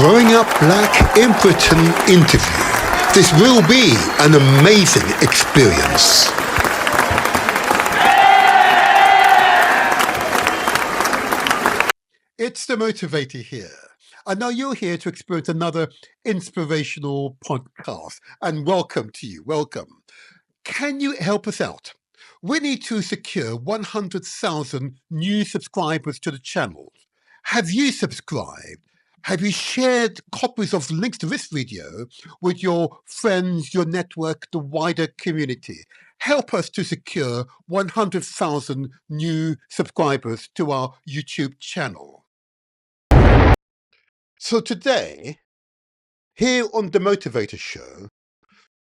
Growing Up Black in Britain interview. This will be an amazing experience. It's the motivator here. I know you're here to experience another inspirational podcast, and welcome to you. Welcome. Can you help us out? We need to secure 100,000 new subscribers to the channel. Have you subscribed? Have you shared copies of links to this video with your friends, your network, the wider community? Help us to secure 100,000 new subscribers to our YouTube channel. So today, here on the Motivator Show,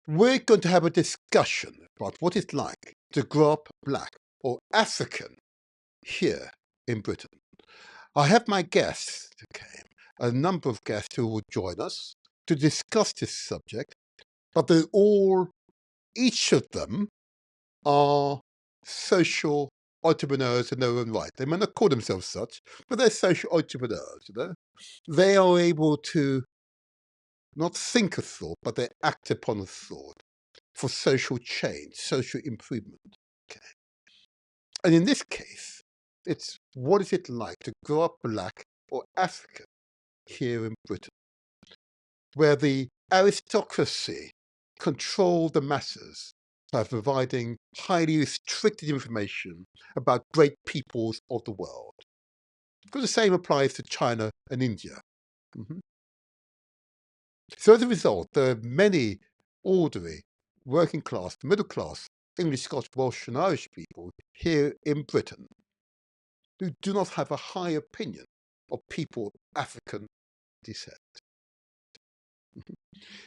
we're going to have a discussion about what it's like to grow up Black or African here in Britain. I have my guests, okay, a number of guests who will join us to discuss this subject, but they're all, each of them are social entrepreneurs in their own right. They may not call themselves such, but they're social entrepreneurs, you know. They are able to not think a thought, but they act upon a thought for social change, social improvement. Okay. And in this case, it's what is it like to grow up Black or African here in Britain, where the aristocracy control the masses by providing highly restricted information about great peoples of the world. Because the same applies to China and India. So as a result, there are many ordinary, working class, middle class, English, Scotch, Welsh and Irish people here in Britain who do not have a high opinion of people of African descent.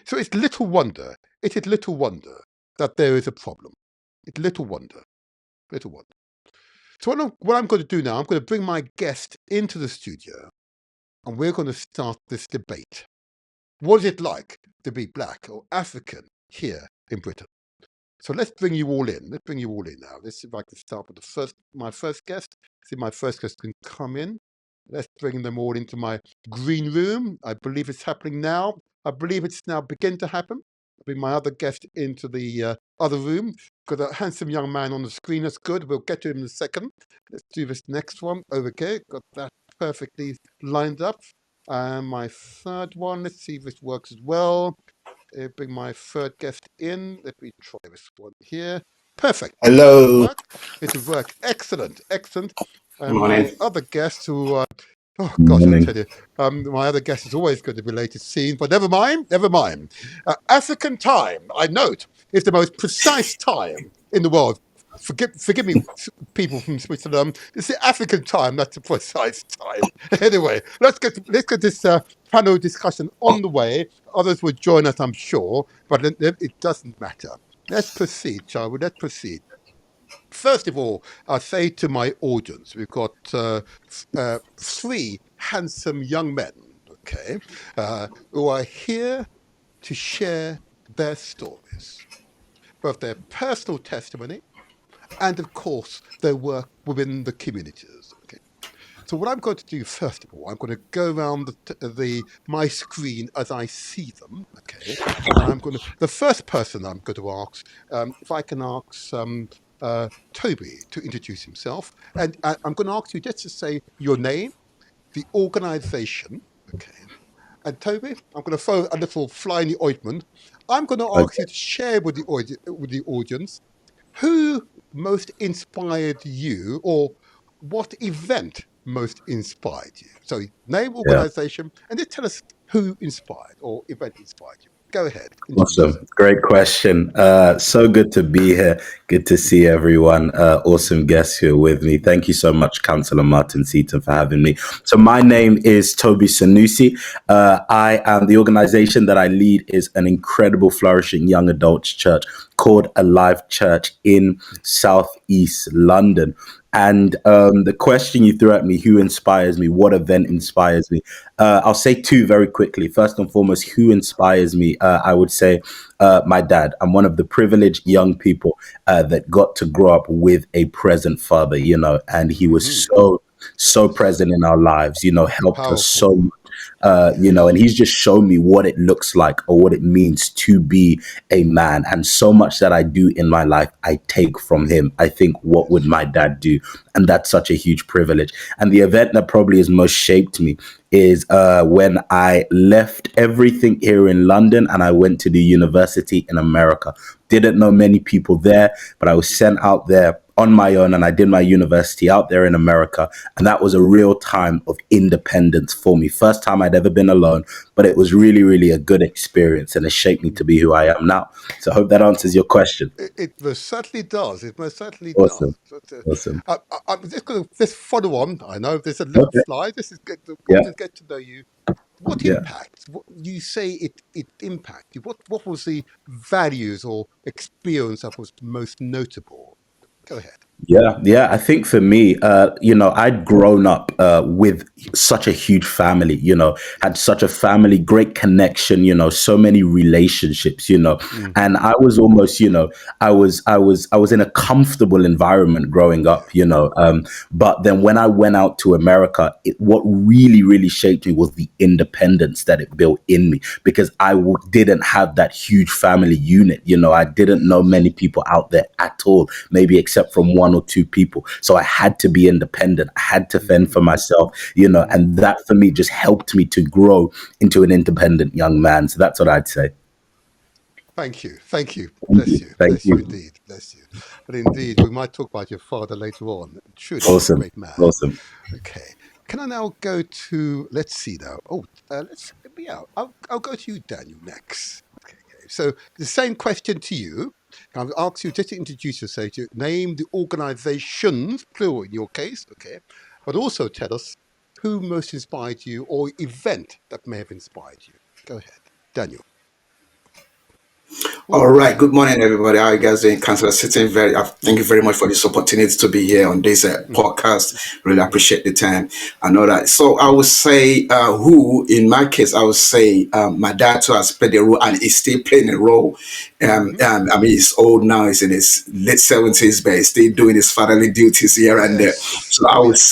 So it's little wonder, that there is a problem. It's little wonder. So what I'm going to do now, I'm going to bring my guest into the studio and we're going to start this debate. What is it like to be Black or African here in Britain? So let's bring you all in. Let's now. Let's see if I can start with my first guest. See if my first guest can come in. Let's bring them all into my green room. I believe it's happening now. I believe it's now beginning to happen. I'll bring my other guest into the other room. Got a handsome young man on the screen. That's good. We'll get to him in a second. Let's do this next one. Okay, got that perfectly lined up. And my third one, let's see if this works as well. Bring my third guest in. Let me try this one here. Perfect. Hello. It'll work. Excellent. And Morning. my other guest who, oh gosh, I'll tell you, my other guest is always going to be late to scene, but never mind. African time, I note, is the most precise time in the world. Forgive me, people from Switzerland. It's the African time, that's the precise time. Anyway, let's get this panel discussion on the way. Others will join us, I'm sure, but it doesn't matter. Let's proceed, shall we? Let's proceed. First of all, I say to my audience, we've got three handsome young men, okay, who are here to share their stories, both their personal testimony and, of course, their work within the communities. Okay. So what I'm going to do, first of all, I'm going to go around my screen as I see them. Okay. And the first person I'm going to ask, if I can ask Toby to introduce himself, and I'm going to ask you just to say your name, the organisation. Okay. And Toby, I'm going to throw a little fly in the ointment. I'm going to ask you to share with the audience who most inspired you, or what event most inspired you. So name, organisation, and just tell us who inspired or event inspired you. Go ahead. Awesome. Great question. So good to be here. Good to see everyone. Awesome guests here with me. Thank you so much, Councillor Martin Seaton, for having me. So my name is Tobi Sanusi. I am the organization that I lead is an incredible, flourishing young adults church called Alive Church in Southeast London. And the question you threw at me, who inspires me, what event inspires me? I'll say two very quickly. First and foremost, who inspires me? I would say my dad. I'm one of the privileged young people that got to grow up with a present father, you know, and he was so present in our lives, helped us so Powerful. much. Yes. And he's just shown me what it looks like or what it means to be a man. And so much that I do in my life, I take from him. I think, what would Yes. my dad do? And that's such a huge privilege. And the event that probably has most shaped me is when I left everything here in London and I went to the university in America. Didn't know many people there, but I was sent out there on my own, and I did my university out there in America. And that was a real time of independence for me. First time I'd ever been alone, but it was really, really a good experience, and it shaped me to be who I am now. So I hope that answers your question. It most certainly does. It most certainly does. Awesome. But, Awesome. I'm just going to just follow on. I know there's a little Okay. slide. This is good to, Yeah. to get to know you. What Yeah. impact? What you say it impacted? What was the values or experience that was most notable? Go ahead. Yeah. I think for me, I'd grown up with such a huge family, had such a family, great connection, so many relationships, and I was almost, I was in a comfortable environment growing Yeah. up, but then when I went out to America, what really, really shaped me was the independence that it built in me, because didn't have that huge family unit, I didn't know Yes. many people out there at all, maybe except from one or two people. So I had to be independent. I had to fend Mm-hmm. for myself, Mm-hmm. and that for me just helped me to grow into an independent young man. So that's what I'd say. Thank you. Thank you. Thank Bless you. you. Thank Bless you you. indeed. Bless you. But indeed, we might talk about your father later on. Truly a Awesome. great man. Awesome. Okay. Can I now go to, let's see now. Oh, I'll go to you, Daniel, next. Okay. So the same question to you. I'll ask you just to introduce yourself, to name the organizations, plural in your case, okay, but also tell us who most inspired you or event that may have inspired you. Go ahead, Daniel. All Oh, right. Daniel. Good morning, everybody. How are you guys doing? Councillor Sitting, thank you very much for this opportunity to be here on this Mm-hmm. podcast. Really Mm-hmm. appreciate the time. I know that. So I would say, who in my case, I would say my dad too has played a role and is still playing a role. Mm-hmm. I mean, he's old now; he's in his late 70s, but he's still doing his fatherly duties here and there. Yes. So Oh, yes.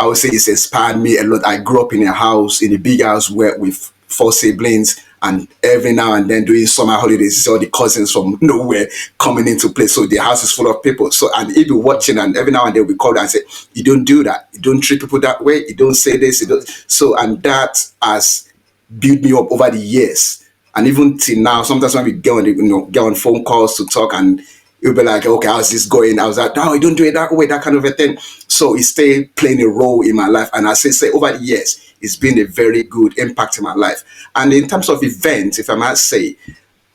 I would say it's inspired me a lot. I grew up in a house, in a big house where with four siblings, and every now and then during summer holidays, you see all the cousins from nowhere coming into play. So the house is full of people. So, and he'll be watching, and every now and then we call and say, "You don't do that. You don't treat people that way. You don't say this. You don't." Right. So, and that has built me up over the years. And even till now, sometimes when we get on phone calls to talk, and you'll be like, "Okay, how's this going?" I was like, "No, you don't do it that way," that kind of a thing. So it stayed playing a role in my life. And I say over the years, it's been a very good impact in my life. And in terms of events, if I might say,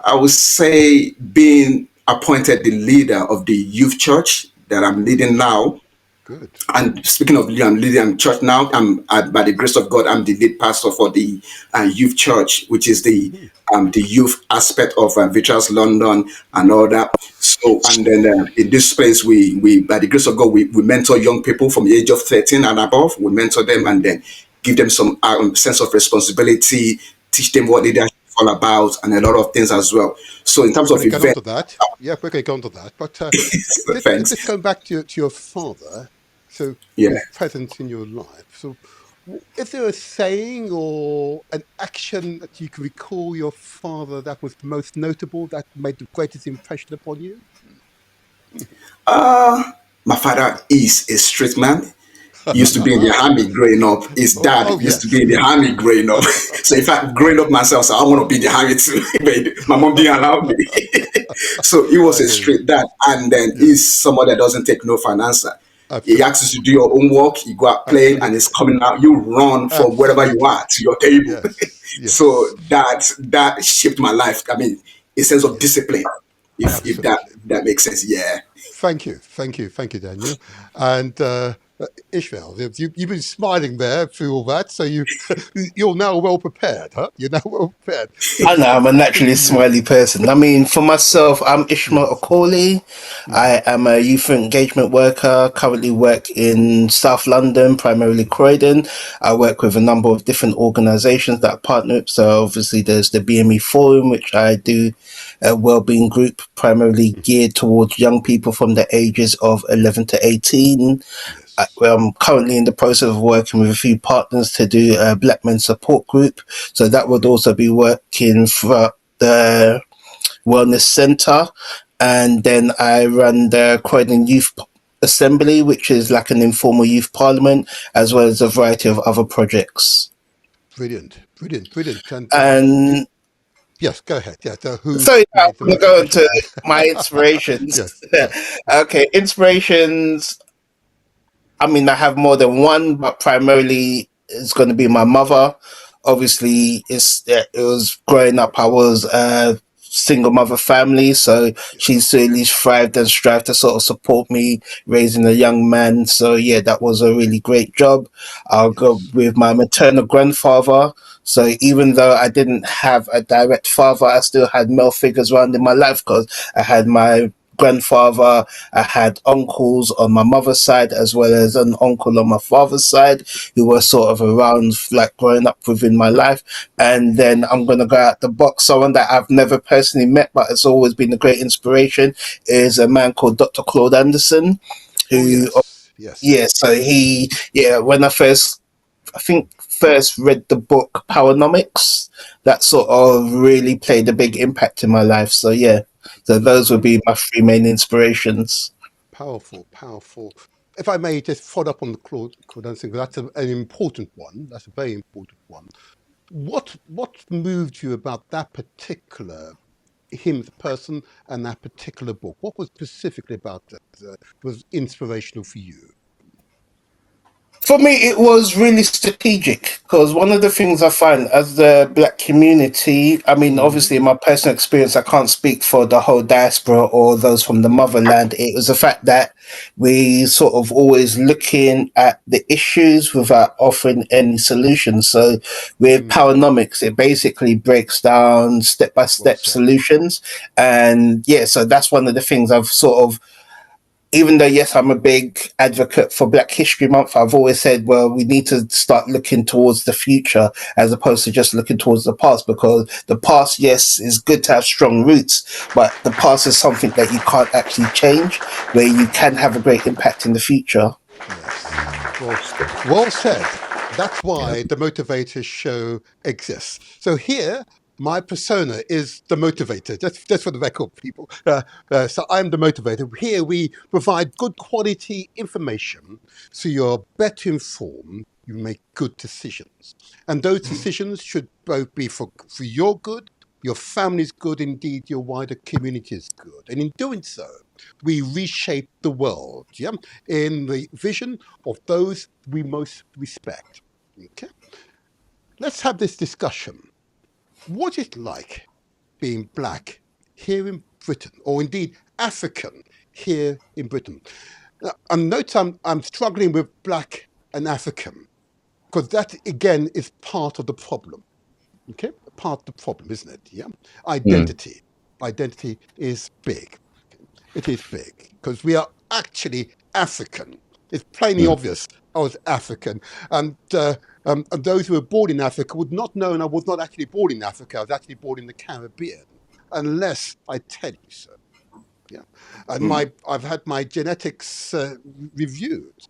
I would say being appointed the leader of the youth church that I'm leading Yes. now. Good. And speaking of leading, I'm leading church now. By the grace of God, I'm the lead pastor for the youth church, which is Mm-hmm. the youth aspect of Vitals London and all that. So, and then in this space, we by the grace of God, we mentor young people from the age of 13 and above. We mentor them and Mm-hmm. then give them some sense of responsibility, teach them what leadership is all about, and a lot of things as well. So, in terms We're going of to get onto events, that. Yeah, we're going to get onto that. But just thanks. going back to your father, so Yeah. who's present in your life. So, is there a saying or an action that you can recall your father that was most notable, that made the greatest impression upon you? My father is a street man. He used to be in the army growing up. His Oh, dad oh, used to yes. be in the army growing up. So in fact, growing up myself, so I want to be in the army too. But my mom didn't allow me. So he was I a hear you. straight dad. And then Yes, he's someone that doesn't take no for an answer. He asks you absolutely. to do your own work, you go out playing, and it's Absolutely. coming out. You run from wherever you Absolutely. are to your table. Yes. So Yes. that shaped my life. I mean, a sense of Yes. discipline, if Absolutely. that makes sense. Yeah. Thank you, thank you, thank you, Daniel. And Ishmael, you've been smiling there through all that, so you're now well prepared, huh? You're now well prepared. So I know I'm a naturally continue. smiley person. I mean, for myself, I'm Ishmael Yes. Akorley. Hmm. I am a youth engagement worker. Currently work in South London, primarily Croydon. I work with a number of different organisations that I partner with. So obviously, there's the BME Forum, which I do a wellbeing group primarily geared towards young people from the ages of 11 to 18. I'm currently in the process of working with a few partners to do a Black Men Support Group. So that would also be working for the Wellness Centre. And then I run the Croydon Youth Assembly, which is like an informal youth parliament, as well as a variety of other projects. Brilliant. And And yes, go ahead. Yeah, so who so I'm made the going to most go efficient into one? my inspirations. Yes, yes. Okay, inspirations. I mean, I have more than one, but primarily it's going to be my mother. Obviously, it was growing up. I was a single mother family, so she certainly thrived and strived to sort of support me raising a young man. So yeah, that was a really great job. I'll go Yes. with my maternal grandfather. So even though I didn't have a direct father, I still had male figures around in my life because I had my grandfather. I had uncles on my mother's side as well as an uncle on my father's side who were sort of around, like growing up within my life. And then I'm going to go out the box. Someone that I've never personally met, but it's always been a great inspiration, is a man called Dr. Claude Anderson, Oh, who, yes. yeah, so when I think first read the book Powernomics, that sort of really played a big impact in my life. So yeah, so those would be my three main inspirations. Powerful. If I may just follow up on the Claude Anderson, because that's an important one. That's a very important one. What moved you about that particular him as a person and that particular book? What was specifically about that was inspirational for you? For me, it was really strategic because one of the things I find as the black community, I mean, Mm, obviously, in my personal experience, I can't speak for the whole diaspora or those from the motherland. It was the fact that we sort of always looking at the issues without offering any solutions. So with Powernomics, it basically breaks down step by well step said. solutions. And yeah, so that's one of the things I've sort of, even though yes, I'm a big advocate for Black History Month, I've always said, well, we need to start looking towards the future as opposed to just looking towards the past, because the past, yes, is good to have strong roots, but the past is something that you can't actually change, where you can have a great impact in the future. Yes. Well said. That's Yeah. why the Motivators show exists. So here, my persona is the motivator. That's for the record, people. So I'm the motivator. Here we provide good quality information so you're better informed, you make good decisions. And those decisions should both be for your good, your family's good, indeed your wider community's good. And in doing so, we reshape the world, yeah, in the vision of those we most respect. Okay, let's have this discussion. What is it like being black here in Britain, or indeed African here in Britain? Now, and note I'm struggling with black and African because that again is part of the problem. Okay, part of the problem, isn't it? Yeah, Mm, identity is big. It is big because we are actually African. It's plainly mm, obvious I was African. And those who were born in Africa would not know, and I was not actually born in Africa. I was actually born in the Caribbean, unless I tell you so. Yeah, and I've had my genetics reviewed,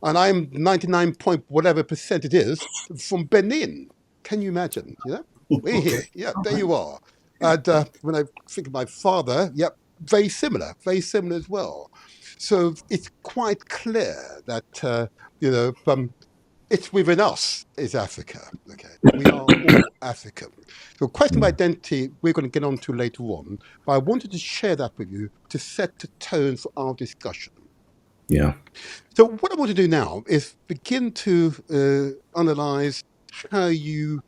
and I'm 99 point whatever percent it is from Benin. Can you imagine? Yeah, we're here. Yeah, there you are. And when I think of my father, yep, very similar as well. So it's quite clear that it's within us is Africa. Okay, we are all African. So, question of identity we're going to get on to later on, but I wanted to share that with you to set the tone for our discussion. yeah. So what I want to do now is begin to analyze how you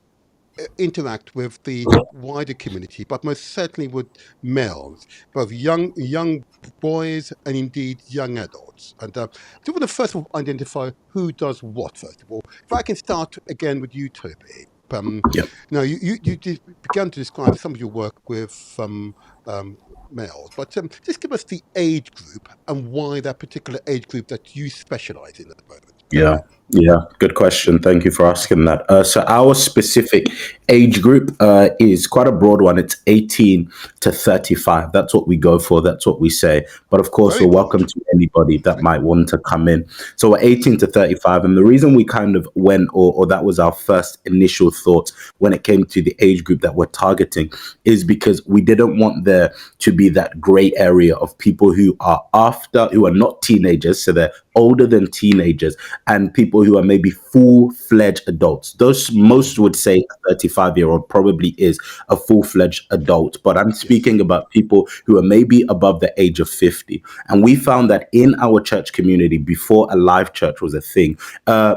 interact with the wider community, but most certainly with males, both young boys and indeed young adults. And so I want to first of all identify who does what. First of all, if I can start again with you, Toby. Yep. Now you began to describe some of your work with males, but just give us the age group and why that particular age group that you specialize in at the moment. Go Yeah. ahead. Yeah, good question. Thank you for asking that. So our specific age group is quite a broad one. It's 18 to 35. That's what we go for. That's what we say. But of course, Very we're welcome broad. to anybody that might want to come in. So we're 18 to 35. And the reason we kind of went, or that was our first initial thought when it came to the age group that we're targeting, is because we didn't want there to be that gray area of people who are not teenagers. So they're older than teenagers, and people who are maybe full-fledged adults. Those most would say a 35-year-old probably is a full-fledged adult, but I'm Yes. speaking about people who are maybe above the age of 50. And we found that in our church community, before a live church was a thing,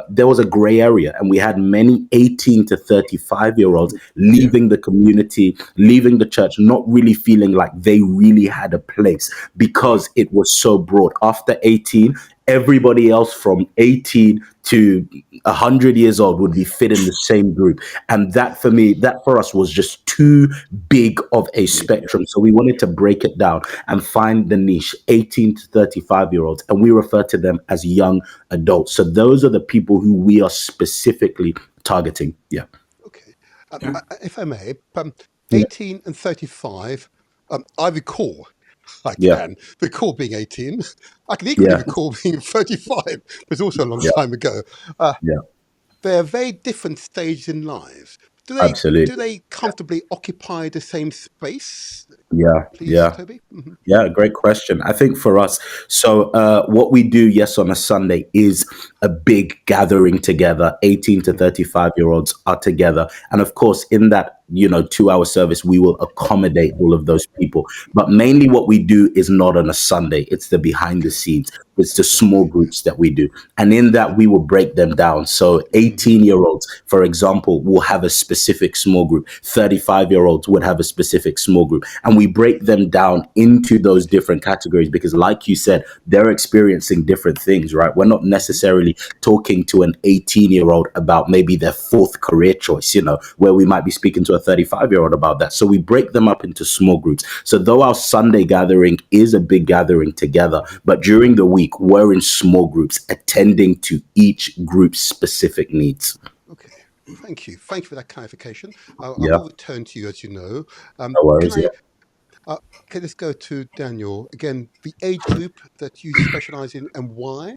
there was a gray area, and we had many 18 to 35-year-olds Yeah. leaving the community, leaving the church, not really feeling like they really had a place because it was so broad. After 18, everybody else from 18 to 100 years old would be fit in the same group. And that for me, that for us was just too big of a spectrum. So we wanted to break it down and find the niche, 18 to 35-year-olds. And we refer to them as young adults. So those are the people who we are specifically targeting. Yeah. Okay. Yeah. If I may, Yeah. 18 and 35, I recall, I Yeah. can recall being 18. I can equally Yeah. recall being 35, but it's also a long Yeah. time ago. Yeah. They're very different stages in lives. Do Absolutely. they comfortably occupy the same space, Yeah. please, Yeah. Toby? Hmm. Yeah, great question. I think for us, so what we do, yes, on a Sunday is a big gathering together. 18 to 35-year-olds are together. And of course, in that, 2-hour service, we will accommodate all of those people. But mainly what we do is not on a Sunday. It's the behind the Okay, scenes. It's the small exactly. groups that we do. And in that, we will break them down. So Hmm. 18-year-olds, for example, will have a specific small group. 35-year-olds would have a specific small group. And we break them down into those different categories because, like you said, they're experiencing different things, right? We're not necessarily talking to an 18-year-old about maybe their fourth career choice, where we might be speaking to a 35-year-old about that. So we break them up into small groups. So though our Sunday gathering is a big gathering together, but during the week, we're in small groups attending to each group's specific needs. Okay, thank you. Thank you for that clarification. I Yeah, will return to you, as you know. no Can worries. I? Okay, let's go to Daniel again. The age group that you specialize in and why?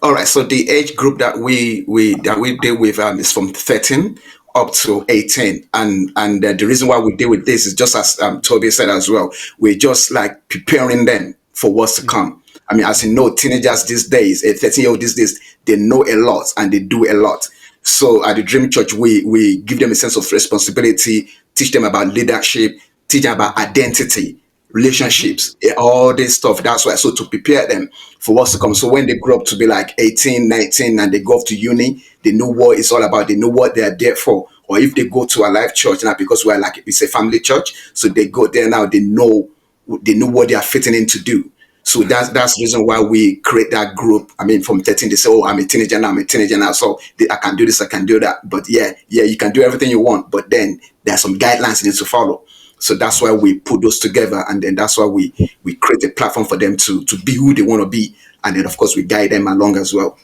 All right. So the age group that we deal with is from 13 up to 18, and the reason why we deal with this is just as Toby said as well. We're just like preparing them for what's to Hmm. come. I mean, as you know, teenagers these days, a 13-year-old these days, they know a lot and they do a lot. So at the Dream Church, we give them a sense of responsibility, teach them about leadership, teach them about identity, Hmm. relationships, all this stuff. That's why. So to prepare them for what's to come. So when they grow up to be like 18, 19, and they go off to uni, they know what it's all about. They know what they're there for. Or if they go to a life church now, because we're like, it's a family church, so they go there now, they know what they are fitting in to do. So that's the reason why we create that group. I mean, from 13, they say, "Oh, I'm a teenager now. I'm a teenager now, so I can do this, I can do that." But yeah, you can do everything you want, but then there are some guidelines you need to follow. So that's why we put those together, and then that's why we create a platform for them to be who they want to be, and then of course we guide them along as well.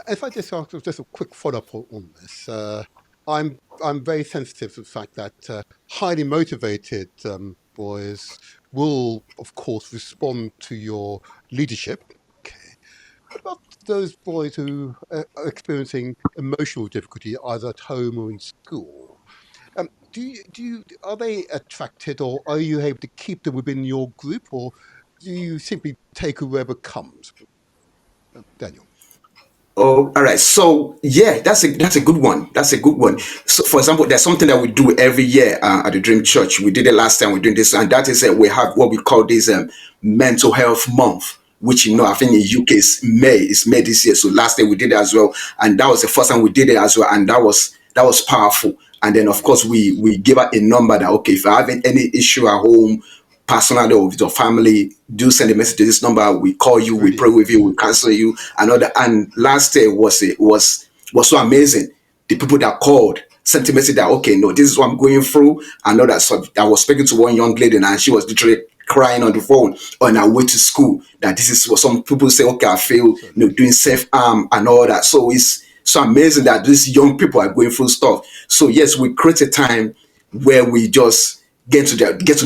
If I just ask just a quick follow-up on this, I'm very sensitive to the fact that highly motivated boys will, of course, respond to your leadership. Okay. What about those boys who are experiencing emotional difficulty either at home or in school? Are they attracted, or are you able to keep them within your group, or do you simply take whoever comes? Daniel. Oh, all right. So yeah, that's a good one. That's a good one. Mm. So for example, there's something that we do every year at the Dream Church. We did it last time. We're doing this, and that is we have what we call this mental health month, which I think in UK is May. It's May this year. So last year we did it as well, and that was the first time we did it as well, and that was powerful. And then of course we give out a number that, okay, if you're having any issue at home, personally or with your family, do send a message to this number. We call you, we pray with Brilliant. you, we counsel you, and all that. And last year was so amazing. The people that called sent a message that, okay, no, this is what I'm going through. I know that. So I was speaking to one young lady, and she was literally crying on the phone on our way to school. That this is what some people say, okay, I feel, doing self-harm and all that. So it's so amazing that these young people are going through stuff. So yes, we create a time where we just get to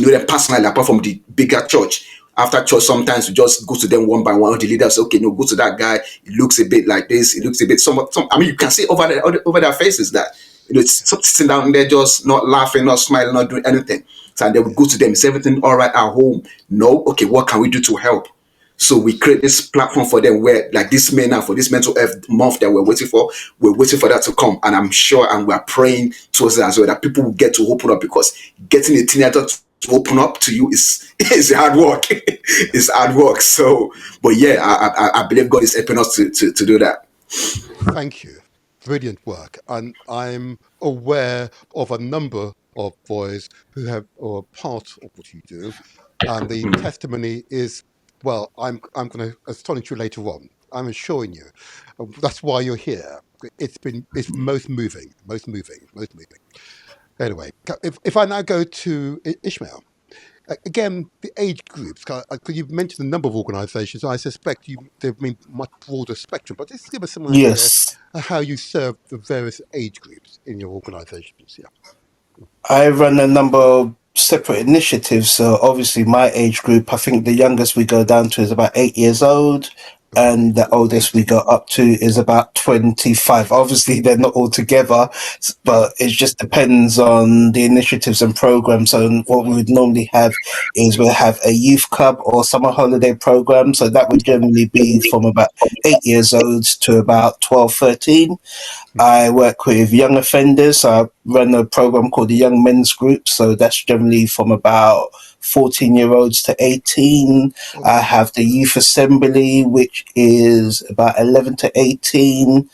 know them personally, apart from the bigger church. After church, sometimes we just go to them one by one. The leaders say, okay, no, go to that guy. It looks a bit like this. It looks a bit some. I mean, you can see over their faces that it's sitting down there, just not laughing, not smiling, not doing anything. So then we go to them. Is everything all right at home? No. Okay, what can we do to help? So we create this platform for them where, like this May now, for this mental health month that we're waiting for that to come. And I'm sure, and we're praying towards that as well, that people will get to open up, because getting a teenager to open up to you is hard work. It's hard work. So, but yeah, I believe God is helping us to do that. Thank you. Brilliant work. And I'm aware of a number of boys who have or are part of what you do. And the testimony is, well, I'm going to astonish you later on. I'm assuring you. That's why you're here. It's most moving. Anyway, if I now go to Ishmael. Again, the age groups, because you've mentioned a number of organisations, I suspect they've been much broader spectrum, but just give us some idea Yes. of how you serve the various age groups in your organisations. Yeah. I run a number of separate initiatives. So obviously my age group, I think the youngest we go down to is about 8 years old. And the oldest we go up to is about 25. Obviously, they're not all together, but it just depends on the initiatives and programs. So what we would normally have is we'll have a youth club or summer holiday program. So that would generally be from about 8 years old to about 12, 13. I work with young offenders. So I run a program called the Young Men's Group. So that's generally from about 14-year-olds to 18. I have the Youth Assembly, which is about 11 to 18.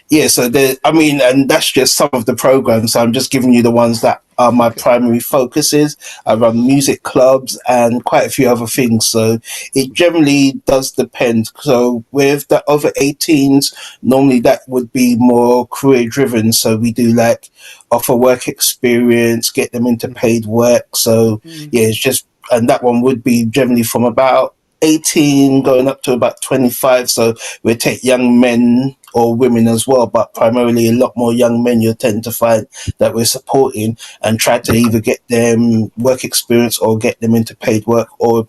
Yeah, so and that's just some of the programs. So I'm just giving you the ones that are my primary focuses. I run music clubs and quite a few other things. So it generally does depend. So with the over 18s, normally that would be more career driven. So we do like offer work experience, get them into paid work. So yeah, it's just, and that one would be generally from about 18 going up to about 25. So we take young men or women as well, but primarily a lot more young men you'll tend to find that we're supporting, and try to either get them work experience or get them into paid work or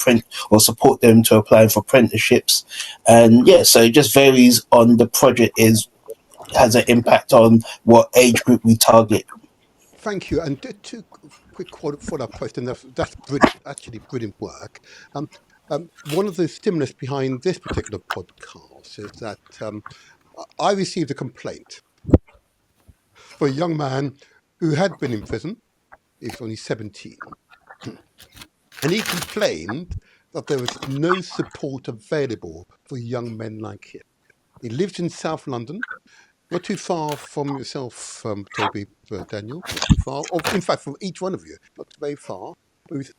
support them to applying for apprenticeships. And yeah, so it just varies on the project has an impact on what age group we target. Thank you. And two quick follow-up questions. That's brilliant, actually brilliant work. One of the stimulus behind this particular podcast is that I received a complaint for a young man who had been in prison. He was only 17. And he complained that there was no support available for young men like him. He lives in South London, not too far from yourself, Toby, Daniel, not too far. Or in fact, from each one of you, not very far. But he was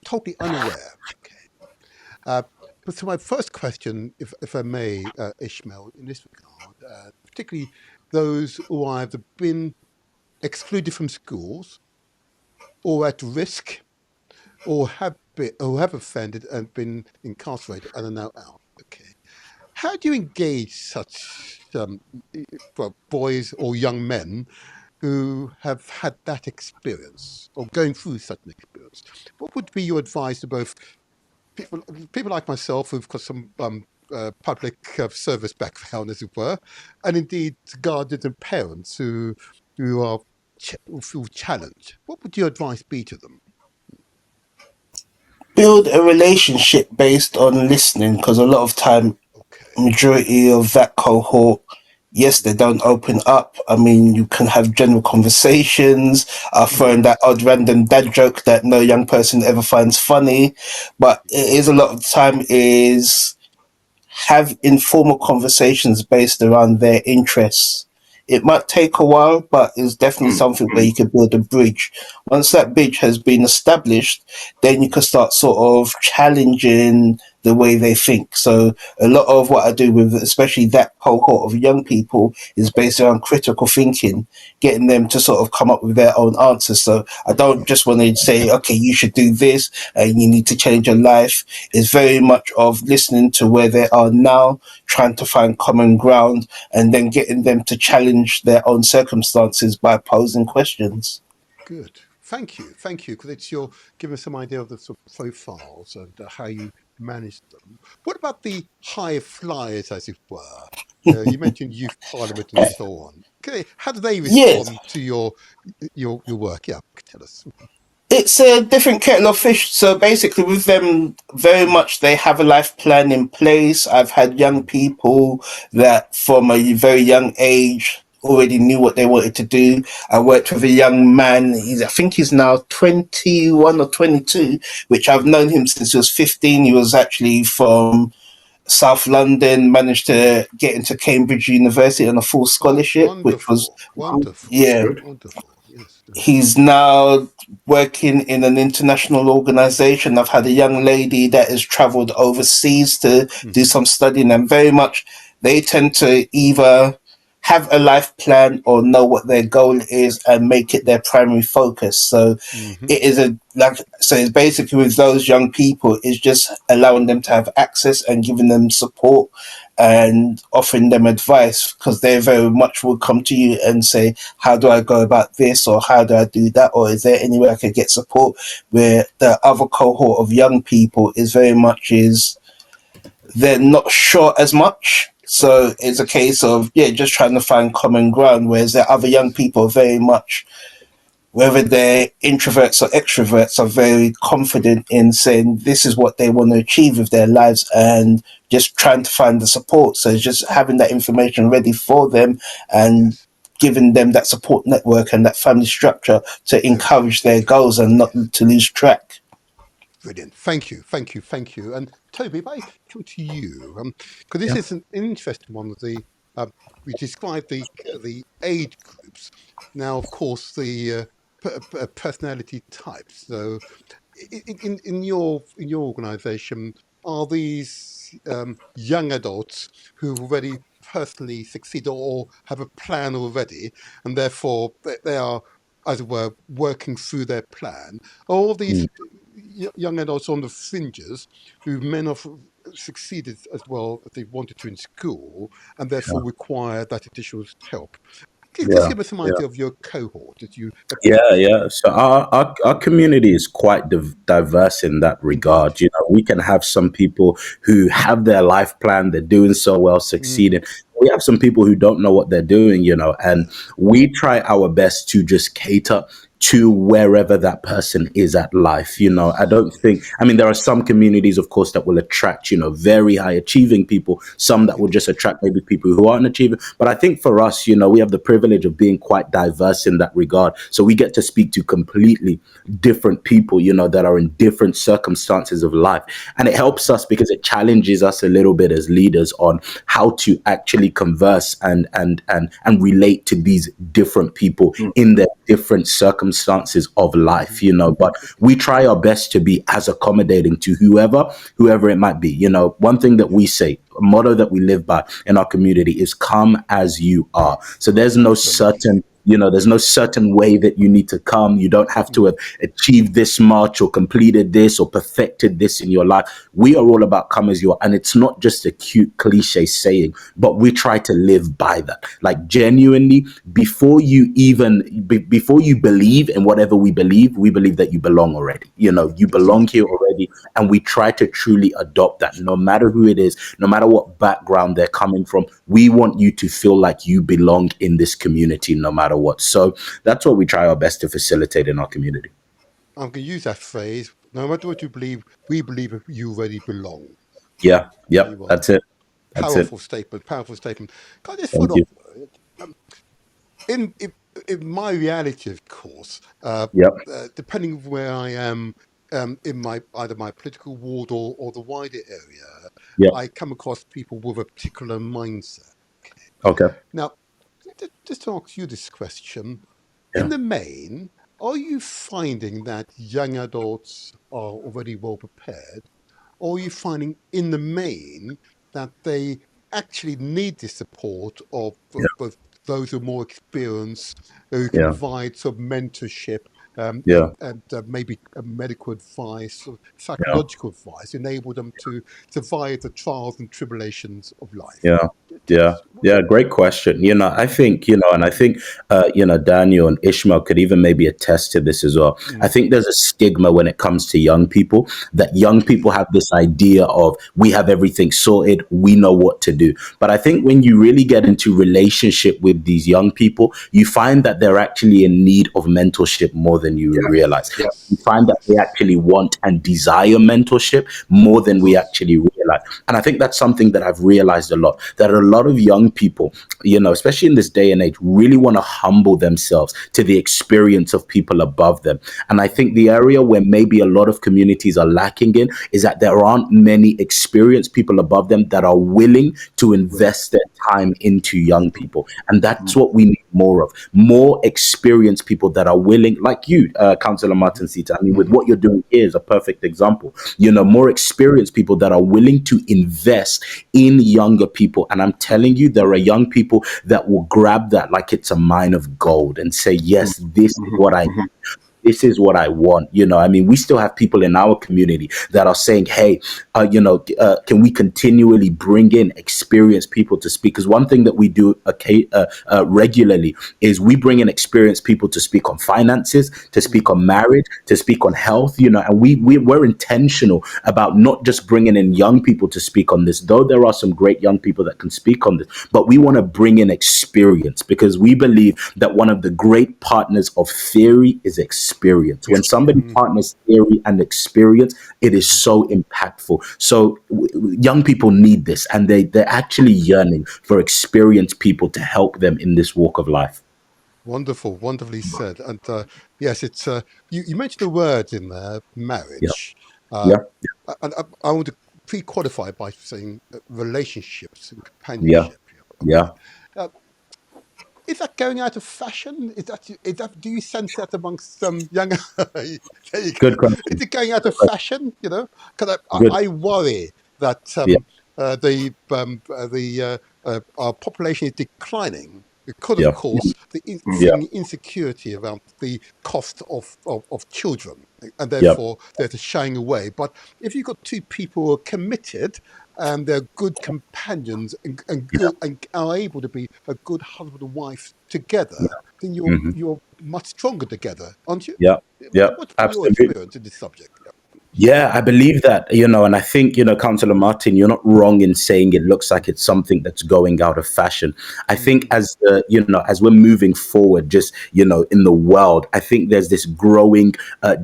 totally unaware. Okay. But so my first question, if I may, Ishmael, in this regard, particularly those who have either been excluded from schools or at risk or have offended and been incarcerated and are now out. Okay. How do you engage such boys or young men who have had that experience or going through such an experience? What would be your advice to both people like myself who've got some public service background, as it were, and indeed guardians and parents who feel challenged? What would your advice be to them? Build a relationship based on listening, because a lot of time, majority of that cohort, yes, they don't open up. I mean, you can have general conversations, throwing that odd random dad joke that no young person ever finds funny, but it is a lot of the time is have informal conversations based around their interests. It might take a while, but it's definitely something where you can build a bridge. Once that bridge has been established, then you can start sort of challenging the way they think. So a lot of what I do with especially that cohort of young people is based around critical thinking, getting them to sort of come up with their own answers. So I don't just want to say, okay, you should do this and you need to change your life. It's very much of listening to where they are now, trying to find common ground, and then getting them to challenge their own circumstances by posing questions. Good. Thank you. Because it's your giving us some idea of the sort of profiles and how you manage them. What about the high flyers, as it were? You mentioned youth parliament and so on. Okay, how do they Yes. respond to your work? Yeah, tell us. It's a different kettle of fish. So basically, with them, very much they have a life plan in place. I've had young people that from a very young age already knew what they wanted to do. I worked with a young man. I think he's now 21 or 22, which I've known him since he was 15. He was actually from South London, managed to get into Cambridge University on a full Oh, scholarship, which was, wonderful, That's yeah, good. wonderful. Yes. he's now working in an international organization. I've had a young lady that has traveled overseas to do some studying, and very much they tend to either have a life plan or know what their goal is and make it their primary focus. So Mm-hmm. it is so it's basically with those young people, it's just allowing them to have access and giving them support and offering them advice, because they very much will come to you and say, how do I go about this, or how do I do that, or is there any way I could get support? Where the other cohort of young people is very much is they're not sure as much. So it's a case of just trying to find common ground, whereas the other young people are very much, whether they're introverts or extroverts, are very confident in saying this is what they want to achieve with their lives, and just trying to find the support. So it's just having that information ready for them and Yes. giving them that support network and that family structure to encourage their goals and not Yes. to lose track. Brilliant. Thank you. And Toby, if I come to you, because this Yeah. is an interesting one. We described the age groups. Now, of course, the personality types. So, in your organisation, are these young adults who've already personally succeeded or have a plan already, and therefore they are, as it were, working through their plan? Or are these young adults on the fringes who may not have succeeded as well as they wanted to in school and therefore require that additional help? Just Yeah. give us some Yeah. idea of your cohort that you Yeah, approach. yeah. So our community is quite diverse in that Indeed. regard. You know, we can have some people who have their life plan, they're doing so well, Mm, succeeding. We have some people who don't know what they're doing, you know, and yes. we try our best to just cater to wherever that person is at life. You know, I don't think, I mean, there are some communities, of course, that will attract, you know, very high achieving people, some that will just Indeed. attract maybe people who aren't achieving. But I think for us, you know, we have the privilege of being quite diverse in that regard. So we get to speak to completely different people, you know, that are in different circumstances of life. And it helps us because it challenges us a little bit as leaders on how to actually converse and relate to these different people in their different circumstances of life, you know. But we try our best to be as accommodating to whoever it might be. You know, one thing that we say, a motto that we live by in our community is come as you are. So there's no Excellent. certain, you know, there's no certain way that you need to come. You don't have to have achieved this much or completed this or perfected this in your life. We are all about come as you are. And it's not just a cute cliche saying, but we try to live by that. Like genuinely, before you believe in whatever we believe that you belong already. You know, you Yes. belong here already. And we try to truly adopt that, no matter who it is, no matter what background they're coming from. We want you to feel like you belong in this community, no matter what. So that's what we try our best to facilitate in our community. I'm going to use that phrase. No matter what you believe, we believe you already belong. Yeah. There Yep. you are. That's it. That's it. Powerful statement. Powerful statement. Can I just Thank follow you. up? Um, in, in in my reality, of course, Yep. depending on where I am in my either my political ward or the wider area, Yep. I come across people with a particular mindset. Okay. Now, just to ask you this question, in Yeah. the main, are you finding that young adults are already well prepared, or are you finding in the main that they actually need the support of both those who are more experienced, who can yeah, provide sort of mentorship, yeah, and maybe medical advice or yeah. psychological advice, enable them to survive the trials and tribulations of life? Yeah, Tell yeah, us. yeah. Great question. I think, and I think, Daniel and Ishmael could even maybe attest to this as well. I Mm, think there's a stigma when it comes to young people, that young people have this idea of we have everything sorted, we know what to do. But I think when you really get into relationship with these young people, you find that they're actually in need of mentorship more than you realize. You yes, find that they yes. actually want and desire mentorship more than we actually realize. And I think that's something that I've realized a lot, that a lot of young people, especially in this day and age, really want to humble themselves to the experience of people above them. And I think the area where maybe a lot of communities are lacking in is that there aren't many experienced people above them that are willing to invest their time into young people. And that's what we need more of, more experienced people that are willing, like you, Councillor Hmm. Martin Sita. I mean, with Hmm. what you're doing here is a perfect example. More experienced people that are willing to invest in younger people. And I'm telling you, there are young people that will grab that like it's a mine of gold and say, yes, this is what I, this is what I want. I mean, we still have people in our community that are saying, hey, can we continually bring in experienced people to speak? Because one thing that we do regularly is we bring in experienced people to speak on finances, to speak on marriage, to speak on health, and we're intentional about not just bringing in young people to speak on this, though there are some great young people that can speak on this, but we want to bring in experience, because we believe that one of the great partners of theory is experience. When somebody Hmm. partners theory and experience, it is so impactful. So young people need this, and they're actually yearning for experienced people to help them in this walk of life. Wonderful, wonderfully said. And yes, it's you mentioned the word in there, Yeah, marriage. Uh, yeah, and I want to pre-qualify by saying relationships and yeah, companionship. Yeah, yeah. okay. Uh, is that going out of fashion? Is that? Do you sense that amongst some younger? There you go. Good Is question. it going out Good of question. fashion? Because Good. I worry that Yeah, our population is declining because, of yeah, course, yeah, seeing insecurity around the cost of children, and yeah, therefore there's a shying away. But if you've got two people who are committed and they're good companions and good and are able to be a good husband and wife together, then mhm, you're much stronger together, aren't you? yeah, yeah. What's been your Absolutely. experience in this subject? Yeah. Yeah, I believe that, and I think, Councillor Martin, you're not wrong in saying it looks like it's something that's going out of fashion. I think Mm, as we're moving forward, just, in the world, I think there's this growing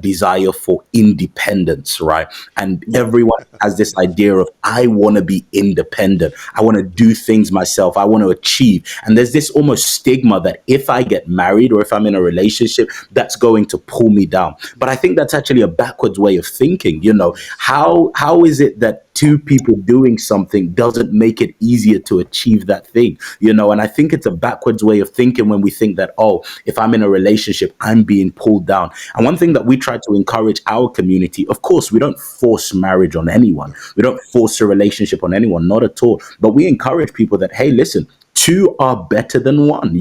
desire for independence, right? And everyone has this yes. idea of, I want to be independent. I want to do things myself. I want to achieve. And there's this almost stigma that if I get married or if I'm in a relationship, that's going to pull me down. But I think that's actually a backwards way of thinking. Yes. How is it that two people doing something doesn't make it easier to achieve that thing? And I think it's a backwards way of thinking when we think that, oh, if I'm in a relationship, I'm being pulled down. And one thing that we try to encourage our community, of course, we don't force marriage on anyone. No. We don't force a relationship on anyone, not at all. But we encourage people that, hey, listen, two are better than one.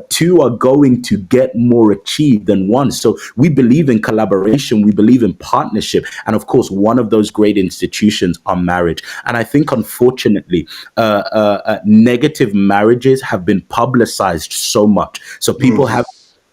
Two are going to get more achieved than one. So we believe in collaboration, we believe in partnership, and of course one of those great institutions are marriage. And I think, unfortunately, negative marriages have been publicized so much, so people have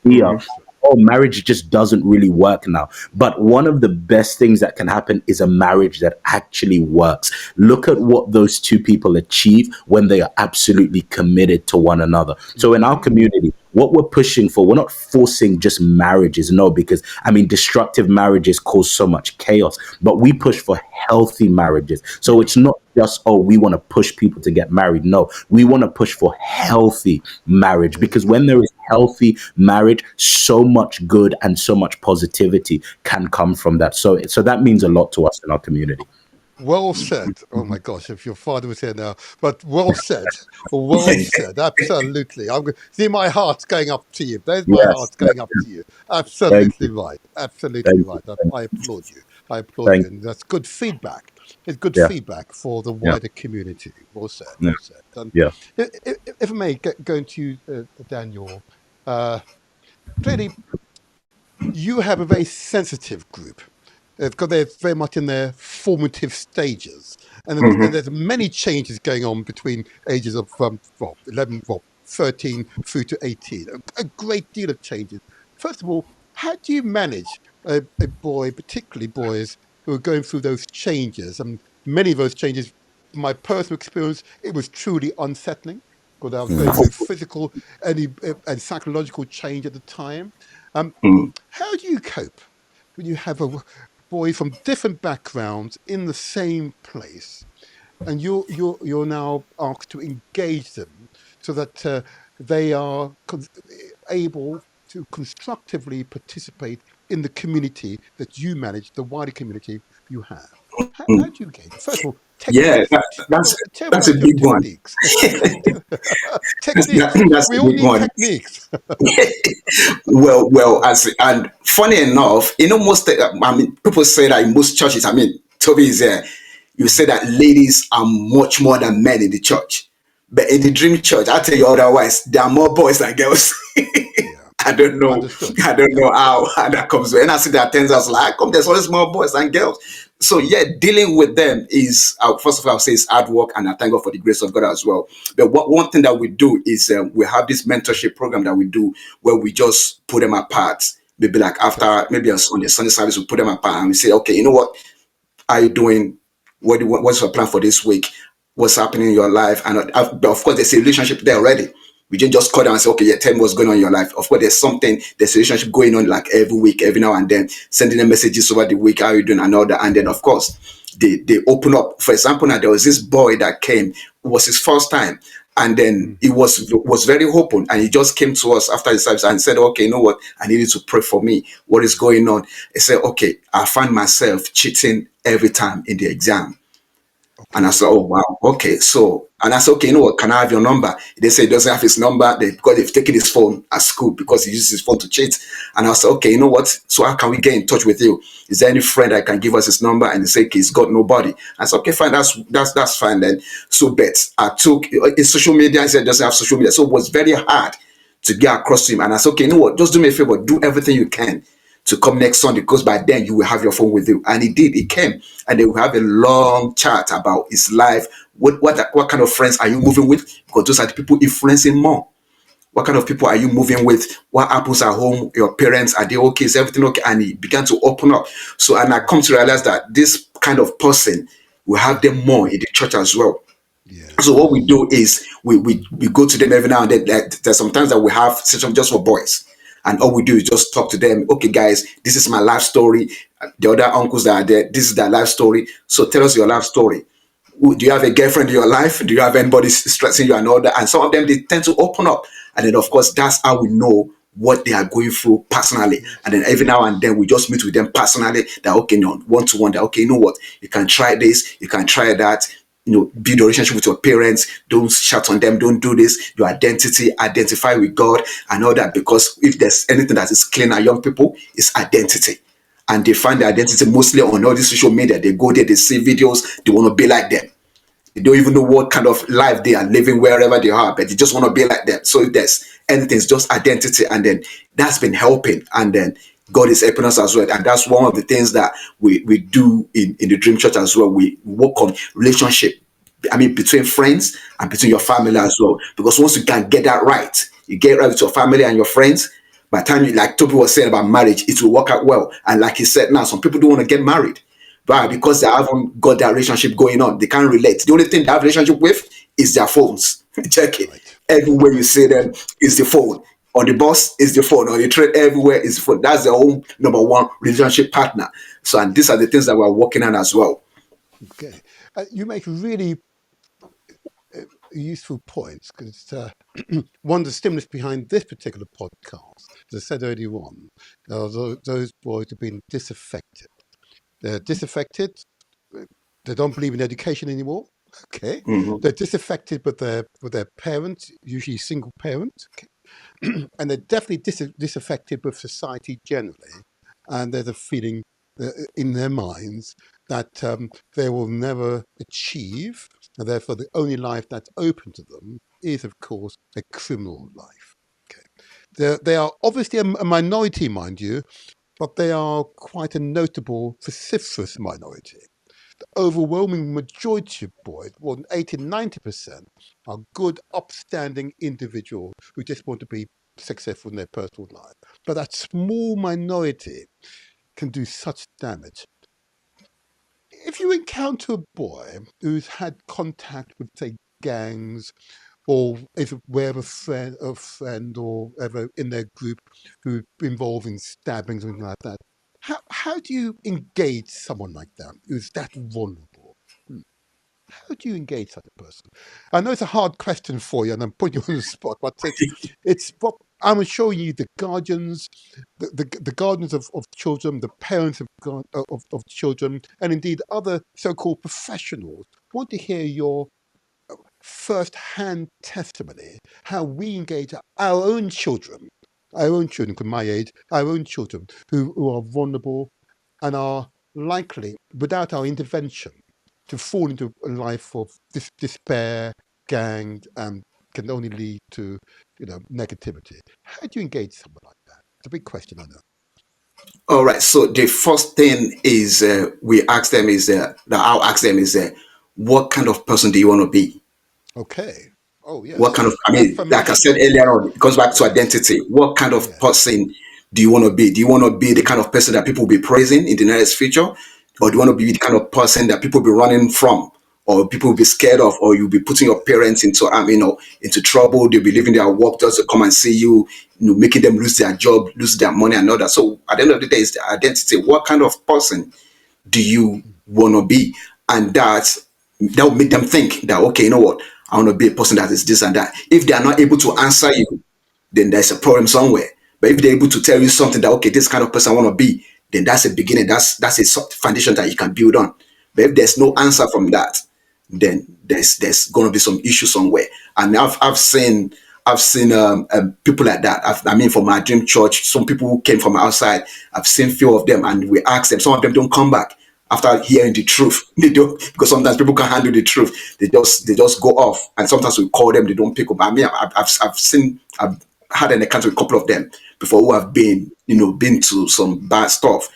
Yes. idea, oh, marriage just doesn't really work now. But one of the best things that can happen is a marriage that actually works. Look at what those two people achieve when they are absolutely committed to one another. So in our Hmm. community, what we're pushing for, we're not forcing just marriages, no, because I mean, destructive marriages cause so much chaos, but we push for healthy marriages. So it's not just, oh, we want to push people to get married. No, we want to push for healthy marriage, because Yes. when there is healthy marriage, so much good and so much positivity can come from that. So that means a lot to us in our community. Well said. Oh my gosh, if your father was here now, but well said. Well said. Absolutely. See my heart's going up to you. There's my Yes, heart yes, going up to you. thank Absolutely you, right. Absolutely thank you, right. thank I applaud you. I applaud you, Thank and that's good feedback. It's good Yeah. feedback for the Yeah. wider community. Well said, Yeah. well said. Yeah. If I may, going to you, Daniel, clearly you have a very sensitive group because they're very much in their formative stages, and there's many changes going on between ages of 11, 13 through to 18. A great deal of changes. First of all, how do you manage a boy, particularly boys who are going through those changes? And many of those changes, from my personal experience, it was truly unsettling because I was going through physical and psychological change at the time. Um, Mm. how do you cope when you have a boy from different backgrounds in the same place, and you're now asked to engage them so that they are able to constructively participate in the community that you manage, the wider community you have? How do you engage? First of all, Yeah, techniques. Tell me that's a about your big one. techniques. Techniques. That's a We all big need one. techniques. Well, as and funny enough, most I mean, people say that in most churches. I mean, Toby is there. You say that ladies are much more than men in the church, but in the dream church, I tell you otherwise. There are more boys than girls. Yeah, I don't know. understood. I don't Yeah. know how that comes. And I see that turns out like, how come there's always more boys than girls? So yeah, dealing with them is first of all, I'll say it's hard work, and I thank God for the grace of God as well. But one thing that we do is we have this mentorship program that we do where we just put them apart. Maybe like after Perfect. maybe on the Sunday service, we put them apart and we say, okay, you know what? Are you doing? What's your plan for this week? What's happening in your life? And of course, there's a relationship there already. We didn't just call them and say, okay, yeah, tell me what's going on in your life. Of course, there's a relationship going on like every week, every now and then, sending them messages over the week, how are you doing, and all that. And then, of course, they open up. For example, now there was this boy that came, it was his first time. And then he was very open, and he just came to us after the service and said, okay, you know what? I need you to pray for me. What is going on? He said, okay, I find myself cheating every time in the exam. And I Okay. said, oh, wow, okay. So, and I said, okay, you know what? Can I have your number? They say he doesn't have his number because they've taken his phone at school because he uses his phone to cheat. And I said, okay, you know what? So, how can we get in touch with you? Is there any friend that can give us his number? And they say, okay, he's got nobody. I said, okay, fine, that's fine then. So, but I took in social media, I said, doesn't have social media. So, it was very hard to get across to him. And I said, okay, you know what? Just do me a favor, do everything you can to come next Sunday because by then you will have your phone with you. And he did. He came, and they will have a long chat about his life. What kind of friends are you moving with? Because those are the people influencing more. What kind of people are you moving with? What happens at home? Your parents, are they okay? Is everything okay? And he began to open up. So, and I come to realize that this kind of person will have them more in the church as well. So what we Yes. do is we go to them every now and then. Like, there's sometimes that we have session just for boys, and all we do is just talk to them. Okay, guys, this is my life story. The other uncles that are there, this is their life story. So tell us your life story. Do you have a girlfriend in your life? Do you have anybody stressing you and all that? And some of them, they tend to open up, and then of course that's how we know what they are going through personally. And then Yes. every now and then we just meet with them personally. That okay, no, one to one. That okay, you know what? You can try this. You can try that. Build a relationship with your parents. Don't shout on them. Don't do this. Your identity, identify with God and all that. Because if there's anything that is clean at young people, it's identity. And they find their identity mostly on all these social media. They go there, they see videos, they want to be like them. They don't even know what kind of life they are living wherever they are, but they just want to be like them. So if there's anything, it's just identity. And then that's been helping. And then God is helping us as well. And that's one of the things that we do in the Dream Church as well. We work on relationship. I mean, between friends and between your family Yes. as well. Because once you can get that right, you get right with your family and your friends. By the time you, like Toby was saying about marriage, it will work out well. And like he said, now some people don't want to get married. Why? Because they haven't got that relationship going on. They can't relate. The only thing they have relationship with is their phones. Check it. Right. Everywhere you see them Right. is the phone. On the bus is the phone. On the train, everywhere is the phone. That's their own number one relationship partner. So, and these are the things that we're working on as well. Okay. You make really useful points because one of the stimulus behind this particular podcast, as I said earlier on, are those boys have been disaffected. They're disaffected. They don't believe in education anymore. Okay. Mhm. They're disaffected with their parents, usually single parents. Okay. And they're definitely disaffected with society generally. And there's a feeling in their minds that they will never achieve, and therefore the only life that's open to them is, of course, a criminal life. Okay. They are obviously a minority, mind you, but they are quite a notable, vociferous minority. The overwhelming majority of boys, more than 80-90%, are good, upstanding individuals who just want to be successful in their personal life. But that small minority can do such damage. If you encounter a boy who's had contact with, say, gangs, or is aware of a friend or ever in their group who's involved in stabbing, something like that, how do you engage someone like that who's that vulnerable? How do you engage such a person? I know it's a hard question for you, and I'm putting you on the spot, but it's what I'm showing you the guardians, the guardians of children, the parents of children, and indeed other so-called professionals want to hear your first-hand testimony, how we engage our own children, from my age, our own children who are vulnerable and are likely, without our intervention, to fall into a life of despair, gang, and can only lead to, negativity. How do you engage someone like that? It's a big question, I know. All right. So the first thing is we ask them is that I'll ask them is what kind of person do you want to be? Okay. Oh, What yes. kind of, I mean, like I said Transformational. earlier on, it comes back to Yes. identity. What kind of Yes. person do you want to be? Do you want to be the kind of person that people will be praising in the nearest future? Or do you want to be the kind of person that people will be running from? Or people will be scared of? Or you'll be putting your parents into, into trouble? They'll be leaving their work just to come and see you, making them lose their job, lose their money and all that. So at the end of the day, it's the identity. What kind of person do you want to be? And that will make them think that, okay, you know what, I want to be a person that is this and that. If they are not able to answer you, then there's a problem somewhere. But if they're able to tell you something that, okay, this kind of person I want to be, then that's a beginning. That's a foundation that you can build on. But if there's no answer from that, then there's going to be some issue somewhere. And I've seen people like that. I mean, from my dream church, some people who came from outside. I've seen few of them, and we ask them. Some of them don't come back after hearing the truth. They don't, because sometimes people can't handle the truth. They just go off, and sometimes we call them, they don't pick up. I mean, I've had an encounter with a couple of them before who have been to some bad stuff,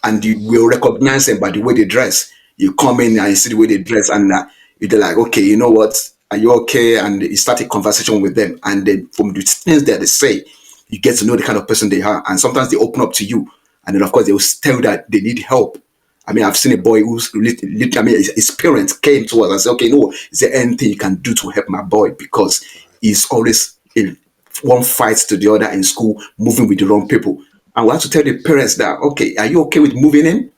and you will recognize them by the way they dress. You come in and you see the way they dress, and you're like, okay, you know what? Are you okay? And you start a conversation with them, and then from the things that they say, you get to know the kind of person they are. And sometimes they open up to you, and then of course they will tell you that they need help. I mean, I've seen a boy who's I mean, his parents came to us and said, okay, no, is there anything you can do to help my boy? Because he's always in one fight to the other in school, moving with the wrong people. And we have to tell the parents that, okay, are you okay with moving in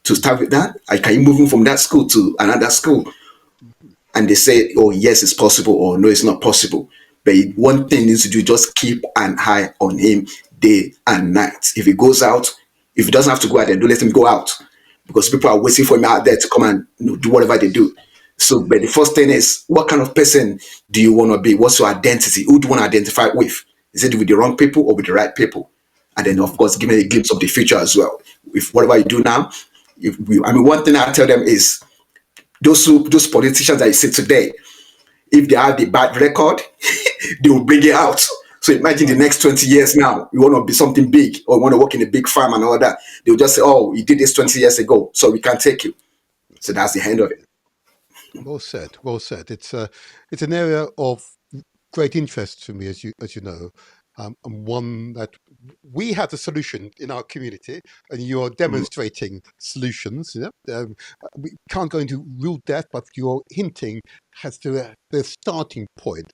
to start with that? Can you move him from that school to another school? And they say, oh, yes, it's possible, or no, it's not possible. But one thing needs to do, just keep an eye on him day and night. If he goes out, if he doesn't have to go out there, don't let him go out, because people are waiting for him out there to come and do whatever they do. So, but the first thing is, what kind of person do you want to be? What's your identity? Who do you want to identify with? Is it with the wrong people or with the right people? And then, of course, give me a glimpse of the future as well. If whatever you do now, I mean, one thing I tell them is, those politicians that you see today, if they have the bad record, they will bring it out. So imagine the Right. next 20 years now, you want to be something big or you want to work in a big farm and all that. They'll just say, oh, you did this 20 years ago, so we can't take you. So that's the end of it. Well said. Well said. It's an area of great interest to me, as you know, and one that we have the solution in our community, and you are Mhm. demonstrating solutions. We can't go into real depth, but you're hinting as to the starting point.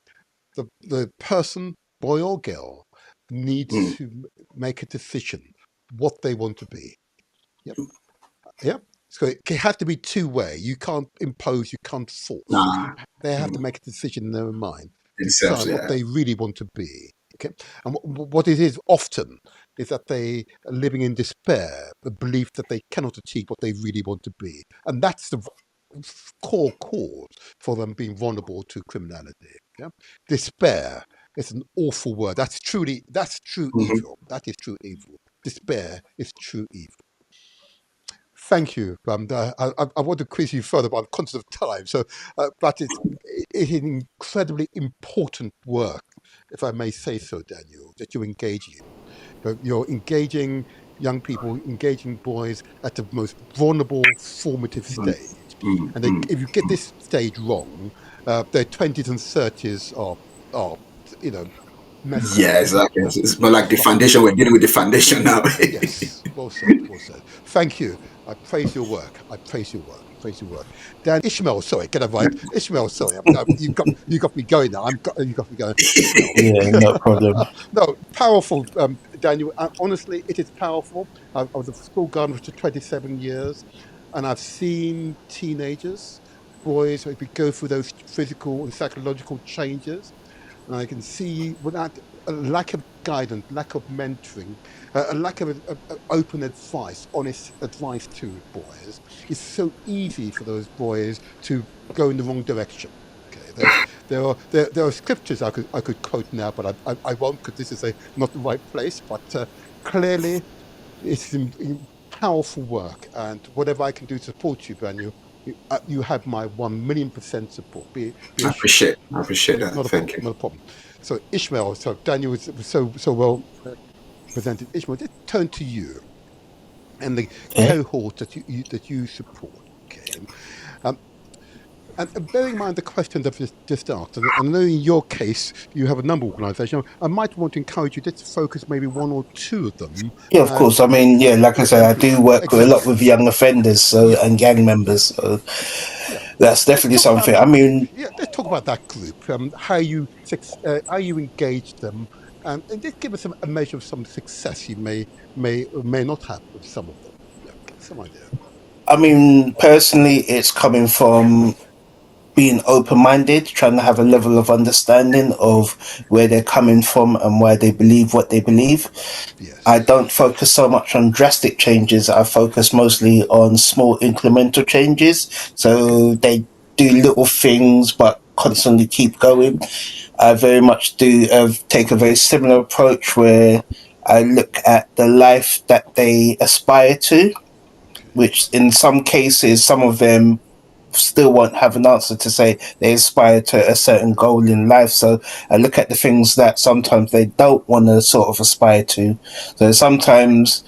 The person, boy or girl, needs Mm. to make a decision what they want to be. Yep. Yep. So it has to be two-way. You can't impose, you can't force. Nah, They have to make a decision in their own mind, themselves, decide what yeah. they really want to be. Okay. And what it is often is that they are living in despair, the belief that they cannot achieve what they really want to be. And that's the core cause for them being vulnerable to criminality. Yeah? Despair is an awful word. That's true Mhm. evil. That is true evil. Despair is true evil. thank you. I want to quiz you further, but I'm conscious of time. So, but it is incredibly important work, if I may say so, Daniel, that you're engaging in. You're engaging young people, engaging boys at the most vulnerable formative stage. And if you get this stage wrong, their 20s and 30s are messed up. Yeah, exactly. Messed It's up. more like the Right. foundation. We're dealing with the foundation now. Yes, well said, well said. Thank you. I praise your work. I praise your work. Praise your work. Dan Ishmael, sorry, get it right. Ishmael, sorry, you got me going now. You got me going. Ishmael. Yeah, no problem. No, powerful, Daniel. Honestly, it is powerful. I was a school gardener for 27 years, and I've seen teenagers, boys, who go through those physical and psychological changes, and I can see without a lack of guidance, lack of mentoring, a lack of open advice, honest advice to boys, it's so easy for those boys to go in the wrong direction. Okay, there are scriptures I could quote now, but I won't because this is not the right place. But clearly, it's powerful work, and whatever I can do to support you, Daniel, you have my 1,000,000% support. Be assured. I appreciate that. Not a Thank problem. you. Not a problem. So Ishmael, so Daniel was so well presented. Ishmael, let's turn to you and the Yeah. cohort that you support. Okay, um, and bearing in mind the question that I've just asked, and I know in your case you have a number of organisations. I might want to encourage you just to focus maybe one or two of them Yeah, of as course. I mean, yeah, like I said, I do work a lot with exemplars. young offenders, so Yeah, and gang members. So yeah. that's Let's definitely talk about something. I mean, let's talk about that group. How you engage them, and just give us a measure of some success you may or may not have with some of them. Yeah, give us some idea. I mean, personally, it's coming from being open-minded, trying to have a level of understanding of where they're coming from and why they believe what they believe. I Yes. don't focus so much on drastic changes. I focus mostly on small incremental changes. Okay. So they do little things, but constantly keep going. I very much do take a very similar approach where I look at the life that they aspire to, Okay. which in some cases, some of them still won't have an answer to say they aspire to a certain goal in life. So I look at the things that sometimes they don't want to sort of aspire to. So sometimes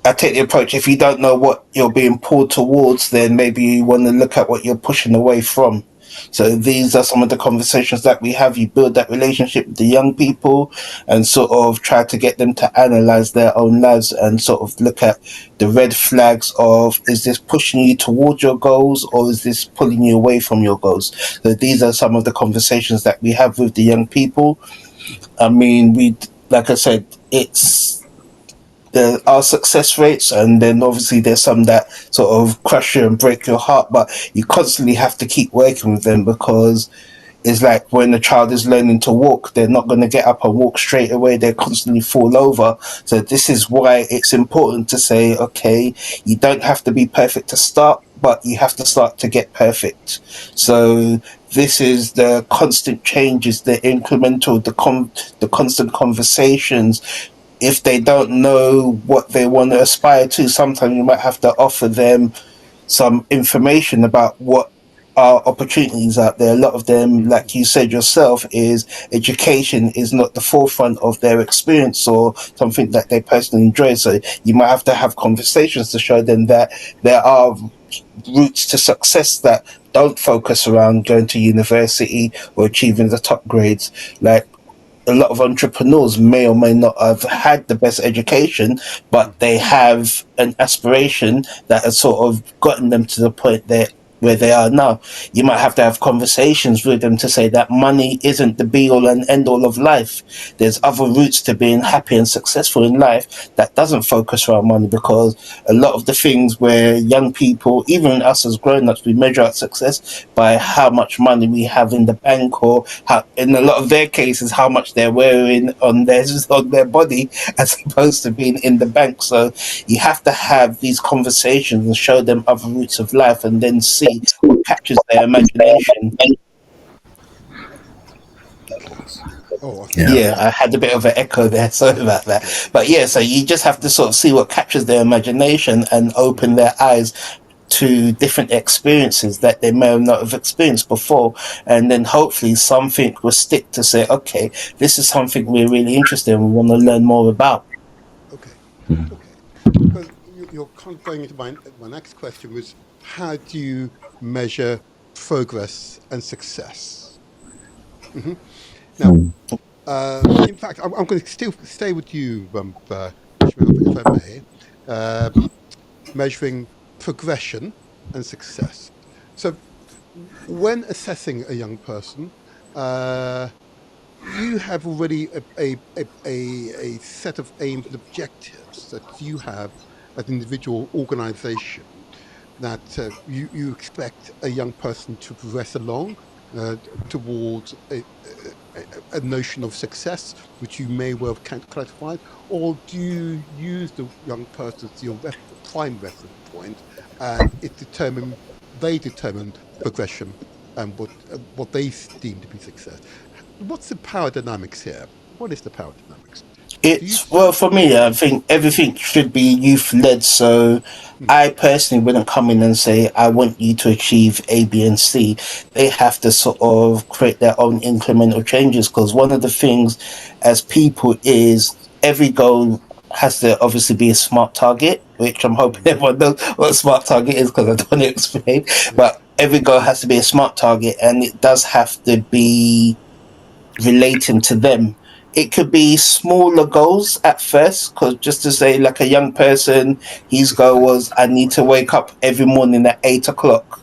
I take the approach, if you don't know what you're being pulled towards, then maybe you want to look at what you're pushing away from. So these are some of the conversations that we have. You build that relationship with the young people and sort of try to get them to analyze their own lives and sort of look at the red flags of, is this pushing you towards your goals or is this pulling you away from your goals? So these are some of the conversations that we have with the young people. I mean, like I said, there are success rates, and then obviously there's some that sort of crush you and break your heart, but you constantly have to keep working with them because it's like when a child is learning to walk, they're not going to get up and walk straight away. They constantly fall over. So this is why it's important to say, okay, you don't have to be perfect to start, but you have to start to get perfect. So this is the constant changes, the incremental, the constant conversations. If they don't know what they want to aspire to, sometimes you might have to offer them some information about what are opportunities out there. A lot of them, like you said yourself, is education is not the forefront of their experience or something that they personally enjoy. So you might have to have conversations to show them that there are routes to success that don't focus around going to university or achieving the top grades. Like a lot of entrepreneurs may or may not have had the best education, but they have an aspiration that has sort of gotten them to the point that where they are now. You might have to have conversations with them to say that money isn't the be all and end all of life. There's other routes to being happy and successful in life that doesn't focus around money, because a lot of the things where young people, even us as grown-ups, we measure our success by how much money we have in the bank, or how, in a lot of their cases, how much they're wearing on their body as opposed to being in the bank. So you have to have these conversations and show them other routes of life, and then see what captures their imagination. Oh, I think Yeah. Yeah, I had a bit of an echo there. Sorry about that. yeah. But yeah, so you just have to sort of see what captures their imagination and open their eyes to different experiences that they may not have experienced before. And then hopefully something will stick to say, okay, this is something we're really interested in. We want to learn more about. Okay, okay. Because you're kind of going into my next question was, how do you measure progress and success? Now, Mm. in fact, I'm going to still stay with you, Ishmael, if I may, measuring progression and success. So, when assessing a young person, you have already a set of aims and objectives that you have as an individual organization that you expect a young person to progress along towards a notion of success, which you may well have classified, or do you use the young person as your prime reference point, and they determine progression and what they deem to be success? What's the power dynamics here? What is the power dynamics? Do you? Well, for me, I think everything should be youth led. So Mhm. I personally wouldn't come in and say, I want you to achieve A, B, and C. They have to sort of create their own incremental changes, because one of the things as people is every goal has to obviously be a smart target, which I'm hoping everyone knows what a smart target is, because I don't want to explain. Yeah. But every goal has to be a smart target, and it does have to be relating to them. It could be smaller goals at first, because just to say, like a young person, his goal was, I need to wake up every morning at 8 o'clock.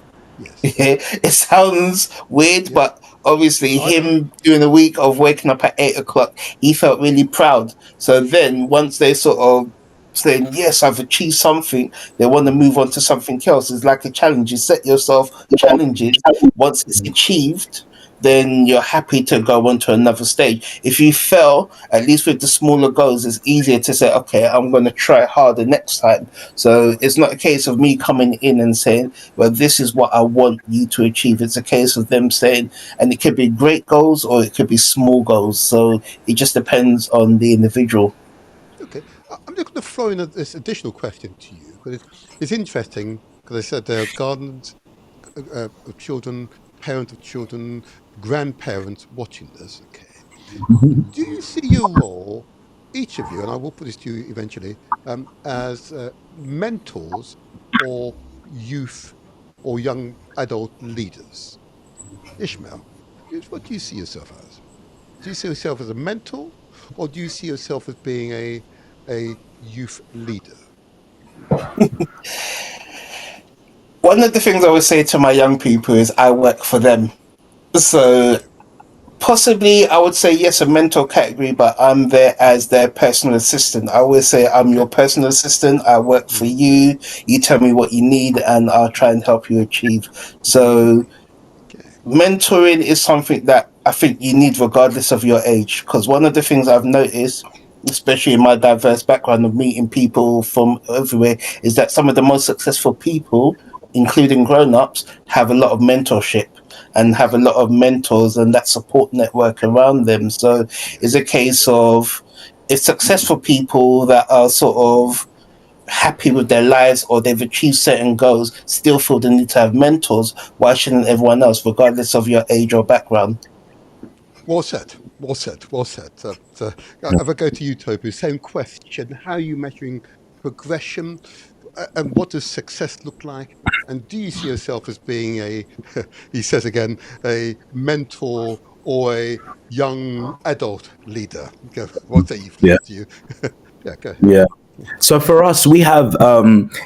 Yes. It sounds weird, Yeah. but obviously, I know. him doing a week of waking up at 8 o'clock, he felt really proud. So then, once they sort of saying, yes, I've achieved something, they want to move on to something else. It's like a challenge. You set yourself challenges. Once it's achieved, then you're happy to go on to another stage. If you fail, at least with the smaller goals, it's easier to say, okay, I'm going to try harder next time. So it's not a case of me coming in and saying, well, this is what I want you to achieve. It's a case of them saying, and it could be great goals or it could be small goals. So it just depends on the individual. Okay. I'm just going to throw in this additional question to you because it's interesting because I said there are guardians of children, parents of children, grandparents watching this. Okay. Do you see your role, each of you, and I will put this to you eventually, as mentors or youth or young adult leaders? Ishmael, what do you see yourself as? Do you see yourself as a mentor, or do you see yourself as being a youth leader? One of the things I always say to my young people is I work for them. So Okay. possibly I would say yes, a mentor category, but I'm there as their personal assistant. I always say I'm Okay. your personal assistant. I work for you. You tell me what you need and I'll try and help you achieve. So Okay. mentoring is something that I think you need regardless of your age. Because one of the things I've noticed, especially in my diverse background of meeting people from everywhere, is that some of the most successful people, including grown-ups, have a lot of mentorship and have a Yes. lot of mentors and that support network around them. So it's Yes. a case of if successful people that are sort of happy with their lives or they've achieved certain goals still feel the need to have mentors, why shouldn't everyone else, regardless of your age or background? Well said. Well said. Well said. If I go to you, Toby, same question. How are you measuring progression, and what does success look like? And do you see yourself as being he says again, a mentor or a young adult leader? What say you, Yeah. please? Do you? Yeah, go ahead. Yeah. So for us, we have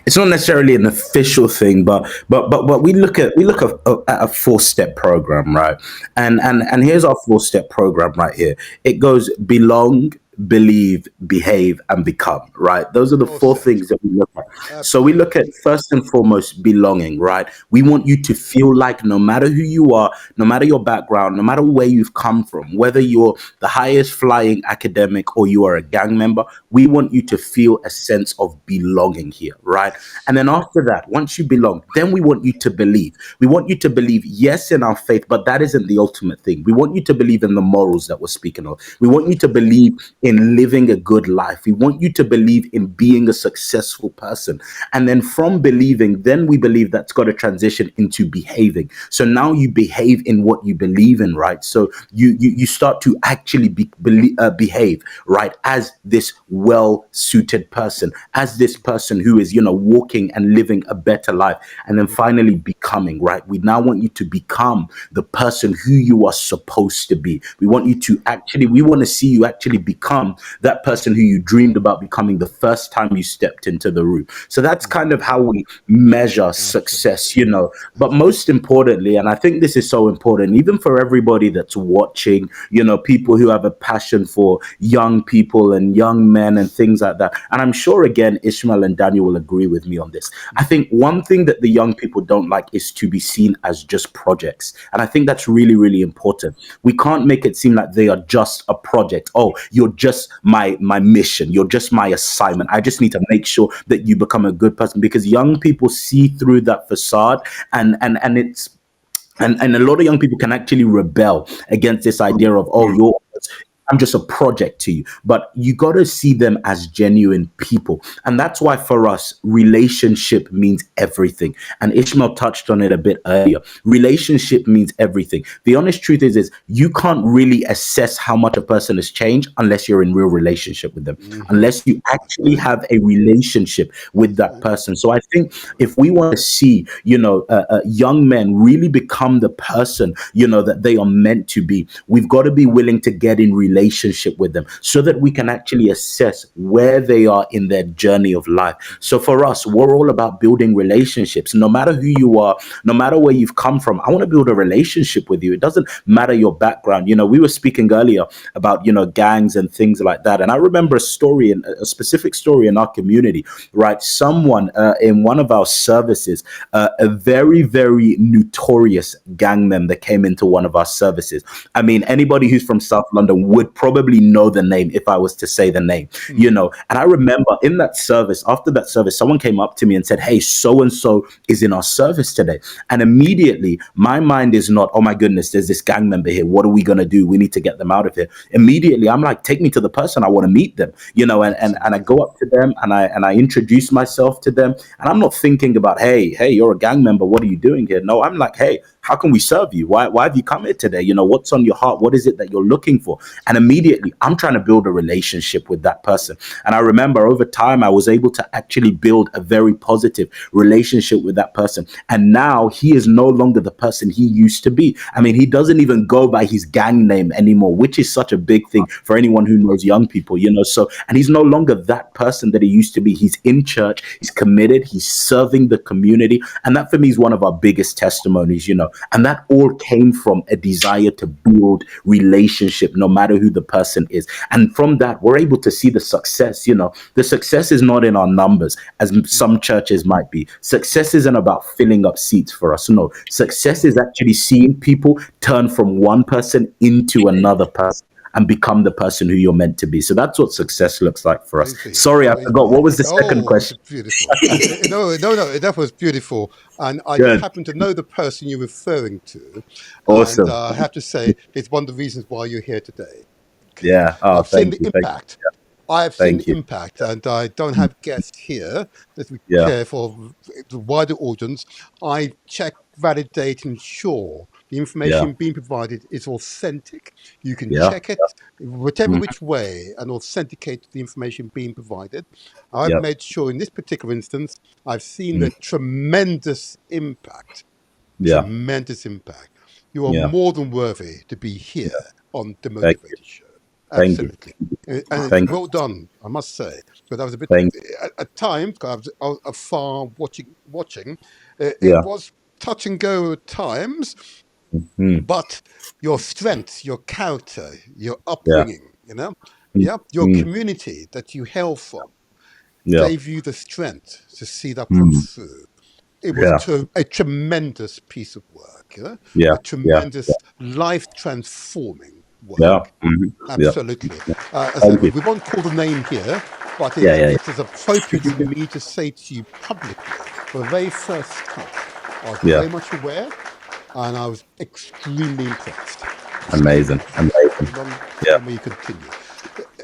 it's not necessarily an official thing, but we look at a 4-step program, right? And here's our 4-step program right here. It goes belong, believe, behave, and become, right? Those are the Well four said. things that we look at. So we look at, Absolutely. first and foremost, belonging, right? We want you to feel like no matter who you are, no matter your background, no matter where you've come from, whether you're the highest flying academic or you are a gang member, we want you to feel a sense of belonging here, right? And then after that, once you belong, then we want you to believe. We want you to believe, yes, in our faith, but that isn't the ultimate thing. We want you to believe in the morals that we're speaking of. We want you to believe in living a good life. We want you to believe in being a successful person. And then from believing, then we believe that's got to transition into behaving. So now you behave in what you believe in, right? So you start to actually behave, right, as this well-suited person, as this person who is, walking and living a better life. And then finally becoming, right? We now want you to become the person who you are supposed to be. We want to see you actually become that person who you dreamed about becoming the first time you stepped into the room. So that's kind of how we measure success, Absolutely. But most importantly, and I think this is so important, even for everybody that's watching, people who have a passion for young people and young men and things like that. And I'm sure, again, Ishmael and Daniel will agree with me on this. I think one thing that the young people don't like is to be seen as just projects. And I think that's really, really important. We can't make it seem like they are just a project. Oh, you're just my mission. You're just my assignment. I just need to make sure that you become a good person, because young people see through that facade, and it's and a lot of young people can actually rebel against this idea of, oh, I'm just a project to you. But you got to see them as genuine people. And that's why for us, relationship means everything. And Ishmael touched on it a bit earlier. Relationship means everything. The honest truth is you can't really assess how much a person has changed unless you're in real relationship with them, unless you actually have a relationship with that person. So I think if we want to see, young men really become the person, that they are meant to be, we've got to be willing to get in relationship with them so that we can actually assess where they are in their journey of life. So for us, we're all about building relationships. No matter who you are, no matter where you've come from, I want to build a relationship with you. It doesn't matter your background. We were speaking earlier about, gangs and things like that. And I remember a specific story in our community, right? Someone in one of our services, a very, very notorious gang member came into one of our services. I mean, anybody who's from South London would probably know the name if I was to say the name, And I remember in that service, after that service, someone came up to me and said, hey, so-and-so is in our service today. And immediately my mind is not, oh my goodness, there's this gang member here. What are we going to do? We need to get them out of here. Immediately, I'm like, take me to the person. I want to meet them, and I go up to them and I introduce myself to them. And I'm not thinking about, hey, you're a gang member. What are you doing here? No, I'm like, hey, how can we serve you? Why have you come here today? What's on your heart? What is it that you're looking for? And immediately I'm trying to build a relationship with that person. And I remember over time, I was able to actually build a very positive relationship with that person. And now he is no longer the person he used to be. I mean, he doesn't even go by his gang name anymore, which is such a big thing for anyone who knows young people, so, and he's no longer that person that he used to be. He's in church, he's committed, he's serving the community. And that for me is one of our biggest testimonies, and that all came from a desire to build relationship, no matter who the person is. And from that, we're able to see the success. The success is not in our numbers, as some churches might be. Success isn't about filling up seats for us. No, success is actually seeing people turn from one person into another person and become the person who you're meant to be. So that's what success looks like for us. Sorry, I forgot. What was the second question? Beautiful. No, that was beautiful. And I just Good. happen to know the person you're referring to. And Awesome. I have to say, it's one of the reasons why you're here today. Yeah. Oh, I've seen thank the you. impact. I have seen Thank the you. impact, and I don't have guests here that we Yeah. care for the wider audience. I check, validate, ensure the information being provided is authentic. You can Yeah. check it whichever which way and authenticate the information being provided. I've Yep. made sure in this particular instance, I've seen the tremendous impact. Yeah. Tremendous impact. You are Yeah. more than worthy to be here on the Thank you. Motivated Show. Thank you. Absolutely. And Thank you. well done, I must say. But that was a bit, Thank at times, 'cause I was afar watching, you. it Yeah. was touch and go at times, Mm. but your strength, your character, your Yeah. upbringing, Yeah, your Mm. community that you hail from Yeah. gave you the strength to see that one Mm. through. It was Yeah. a tremendous piece of work, you know? Yeah. A Yeah. tremendous life transforming Yeah. work. Mhm. Yeah. Absolutely. As I say, Thank you. we won't call the name here, but Yeah. Yeah. it is appropriate for me to say to you publicly, for the very first time, I was Yeah. very much aware and I was extremely impressed. Amazing. Extremely impressed. Amazing. Long, Yeah. long may you continue.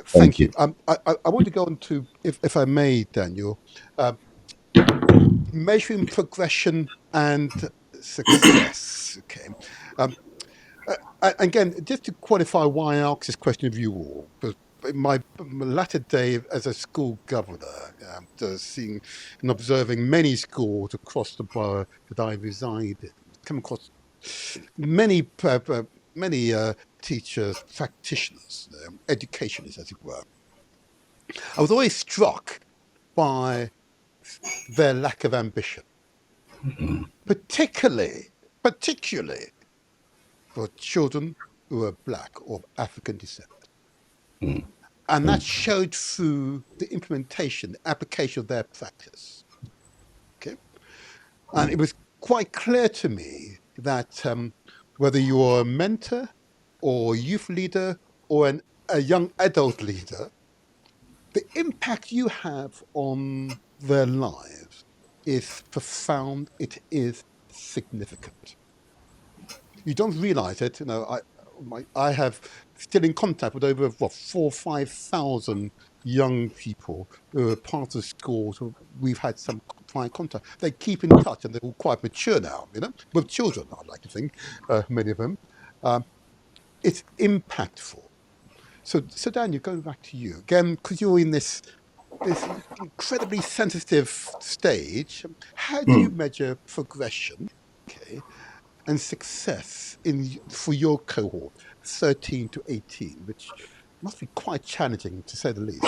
Thank Thank you. you. I want to go on to, if I may, Daniel, uh, measuring progression and success. Okay. Um, again, just to qualify why I ask this question of you all, because in my latter day as a school governor, seeing and observing many schools across the borough that I reside in, come across many many teachers, practitioners, educationists, as it were. I was always struck by their lack of ambition, particularly for children who are black or of African descent. And that showed through the implementation, the application of their practice. Okay. And it was quite clear to me that whether you're a mentor or youth leader or a young adult leader, the impact you have on their lives is profound. It is significant. You don't realize it. You know, I have still in contact with over 4,000 or 5,000 young people who are part of schools who we've had some prior contact. They keep in touch, and they're all quite mature now. You know, with children, I'd like to think, many of them. Um, it's impactful. So Daniel, going back to you again, because you're in this incredibly sensitive stage. How do you measure progression? Okay, and success for your cohort, 13 to 18, which must be quite challenging to say the least.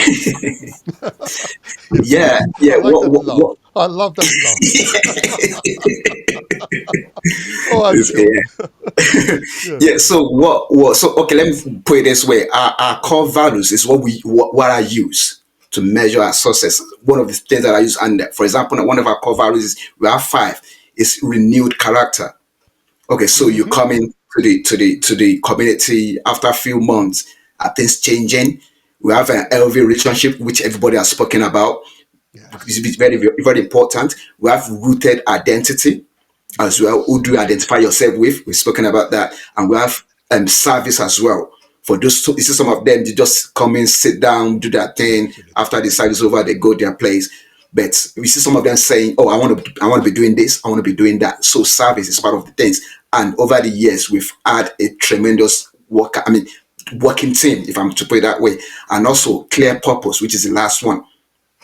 Yeah, I yeah. like that laugh. I love that laugh. Oh, I'm It's, sure. Yeah. yeah. So so okay, let me put it this way. Our core values is what I use to measure our success. One of the things that I use, and for example, one of our core values is we have five. Is renewed character. Okay, so you Mm-hmm. come in to the community after a few months, are things changing? We have an LV relationship, which everybody has spoken about. Yes. It's very, very important. We have rooted identity as well. Who do you identify yourself with? We've spoken about that. And we have service as well. For those two, you see some of them, they just come in, sit down, do their thing. Absolutely. After the site is over, they go their place. But we see some of them saying, "Oh, I want to be doing this. I want to be doing that." So service is part of the things. And over the years, we've had a tremendous work. I mean, working team, if I'm to put it that way, and also clear purpose, which is the last one.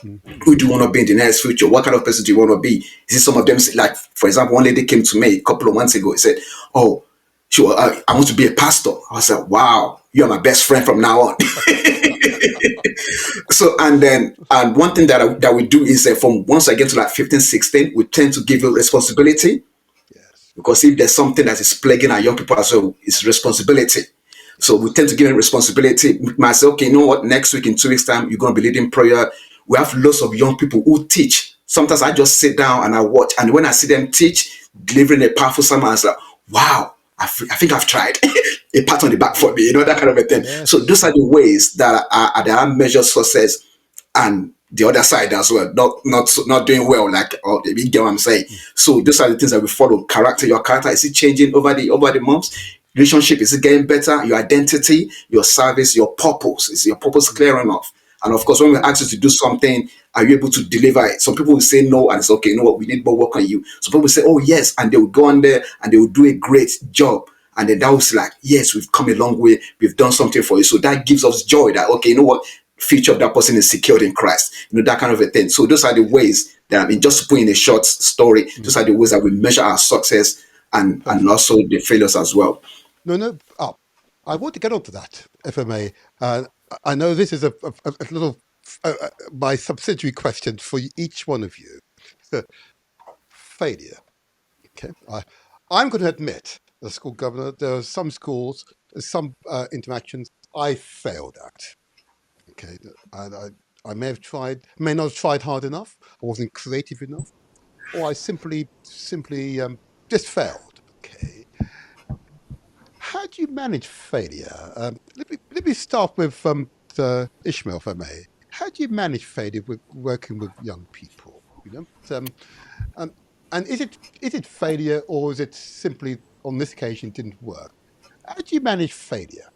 Mm-hmm. Who do you want to be in the next future? What kind of person do you want to be? See, some of them, like, for example, one lady came to me a couple of months ago and said, "Oh, sure, I want to be a pastor." I was like, "Wow, you're my best friend from now on." So, and one thing that we do is from once I get to like 15, 16, we tend to give you responsibility, Yes. because if there's something that is plaguing our young people as well, it's responsibility. So we Yes. tend to give them responsibility. We might say, okay, you know what? Next week, in 2 weeks' time, you're going to be leading prayer. We have lots of young people who teach. Sometimes I just sit down and I watch. And when I see them teach, delivering a powerful sermon, I was like, wow, I think I've tried. A pat on the back for me, that kind of a thing. So Yes. those are the ways that are measured success, and the other side as well, not doing well, like, or you get what I'm saying. So those are the things that we follow. Character, your character, is it changing over the months? Relationship, is it getting better? Your identity, your service, your purpose, is your purpose clear enough? And of course, when we ask you to do something, are you able to deliver it? Some people will say no, and it's okay. You know what? We need more work on you. Some people will say, oh yes, and they will go on there and they will do a great job. And then that was like, yes, we've come a long way. We've done something for you. So that gives us joy that, okay, you know what? Future of that person is secured in Christ. That kind of a thing. So those are the ways that, I mean, just to put in a short story, those are the ways that we measure our success, and Perfect. also the failures as well. No. I want to get onto that, if I may. I know this is a little my subsidiary question for each one of you. Failure. Okay. I'm going to admit, as school governor, there are some schools, some interactions I failed at. Okay, I may have tried, may not have tried hard enough. I wasn't creative enough, or I simply just failed. Okay, how do you manage failure? Let me start with Ishmael, if I may. How do you manage failure with working with young people? Um, and is it failure, or is it simply on this occasion didn't work? How do you manage failure?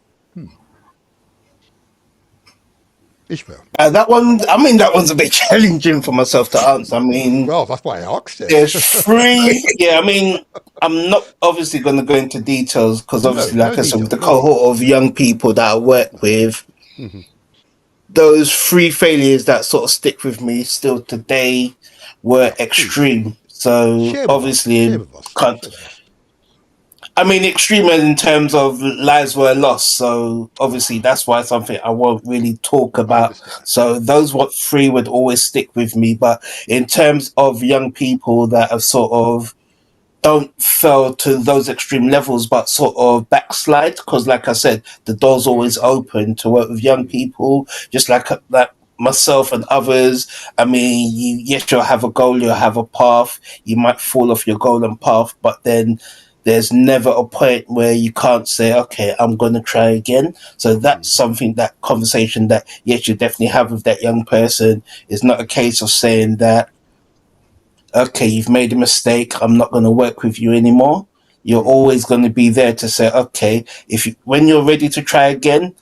Ishmael. That one's a bit challenging for myself to answer. I mean, Well, that's why I asked it. there's three. Yeah, I mean, I'm not obviously going to go into details because No, obviously, no like I said, with details, the no details. cohort of young people that I work with, Mhm. those three failures that sort of stick with me still today were Yeah, please extreme. So share with us. Share obviously, with us. can't. Share with us. I mean, extreme in terms of lives were lost. So obviously, that's why something I won't really talk I about. understand. So those what three would always stick with me. But in terms of young people that have sort of don't fell to those extreme levels, but sort of backslide, because like I said, the door's always open to work with young people, just like myself and others. I mean, yes, you'll have a goal, you'll have a path. You might fall off your goal and path, but then there's never a point where you can't say, okay, I'm going to try again. So that's something, that conversation that, yes, you definitely have with that young person. It's not a case of saying that, okay, you've made a mistake, I'm not going to work with you anymore. You're always going to be there to say, okay, when you're ready to try again,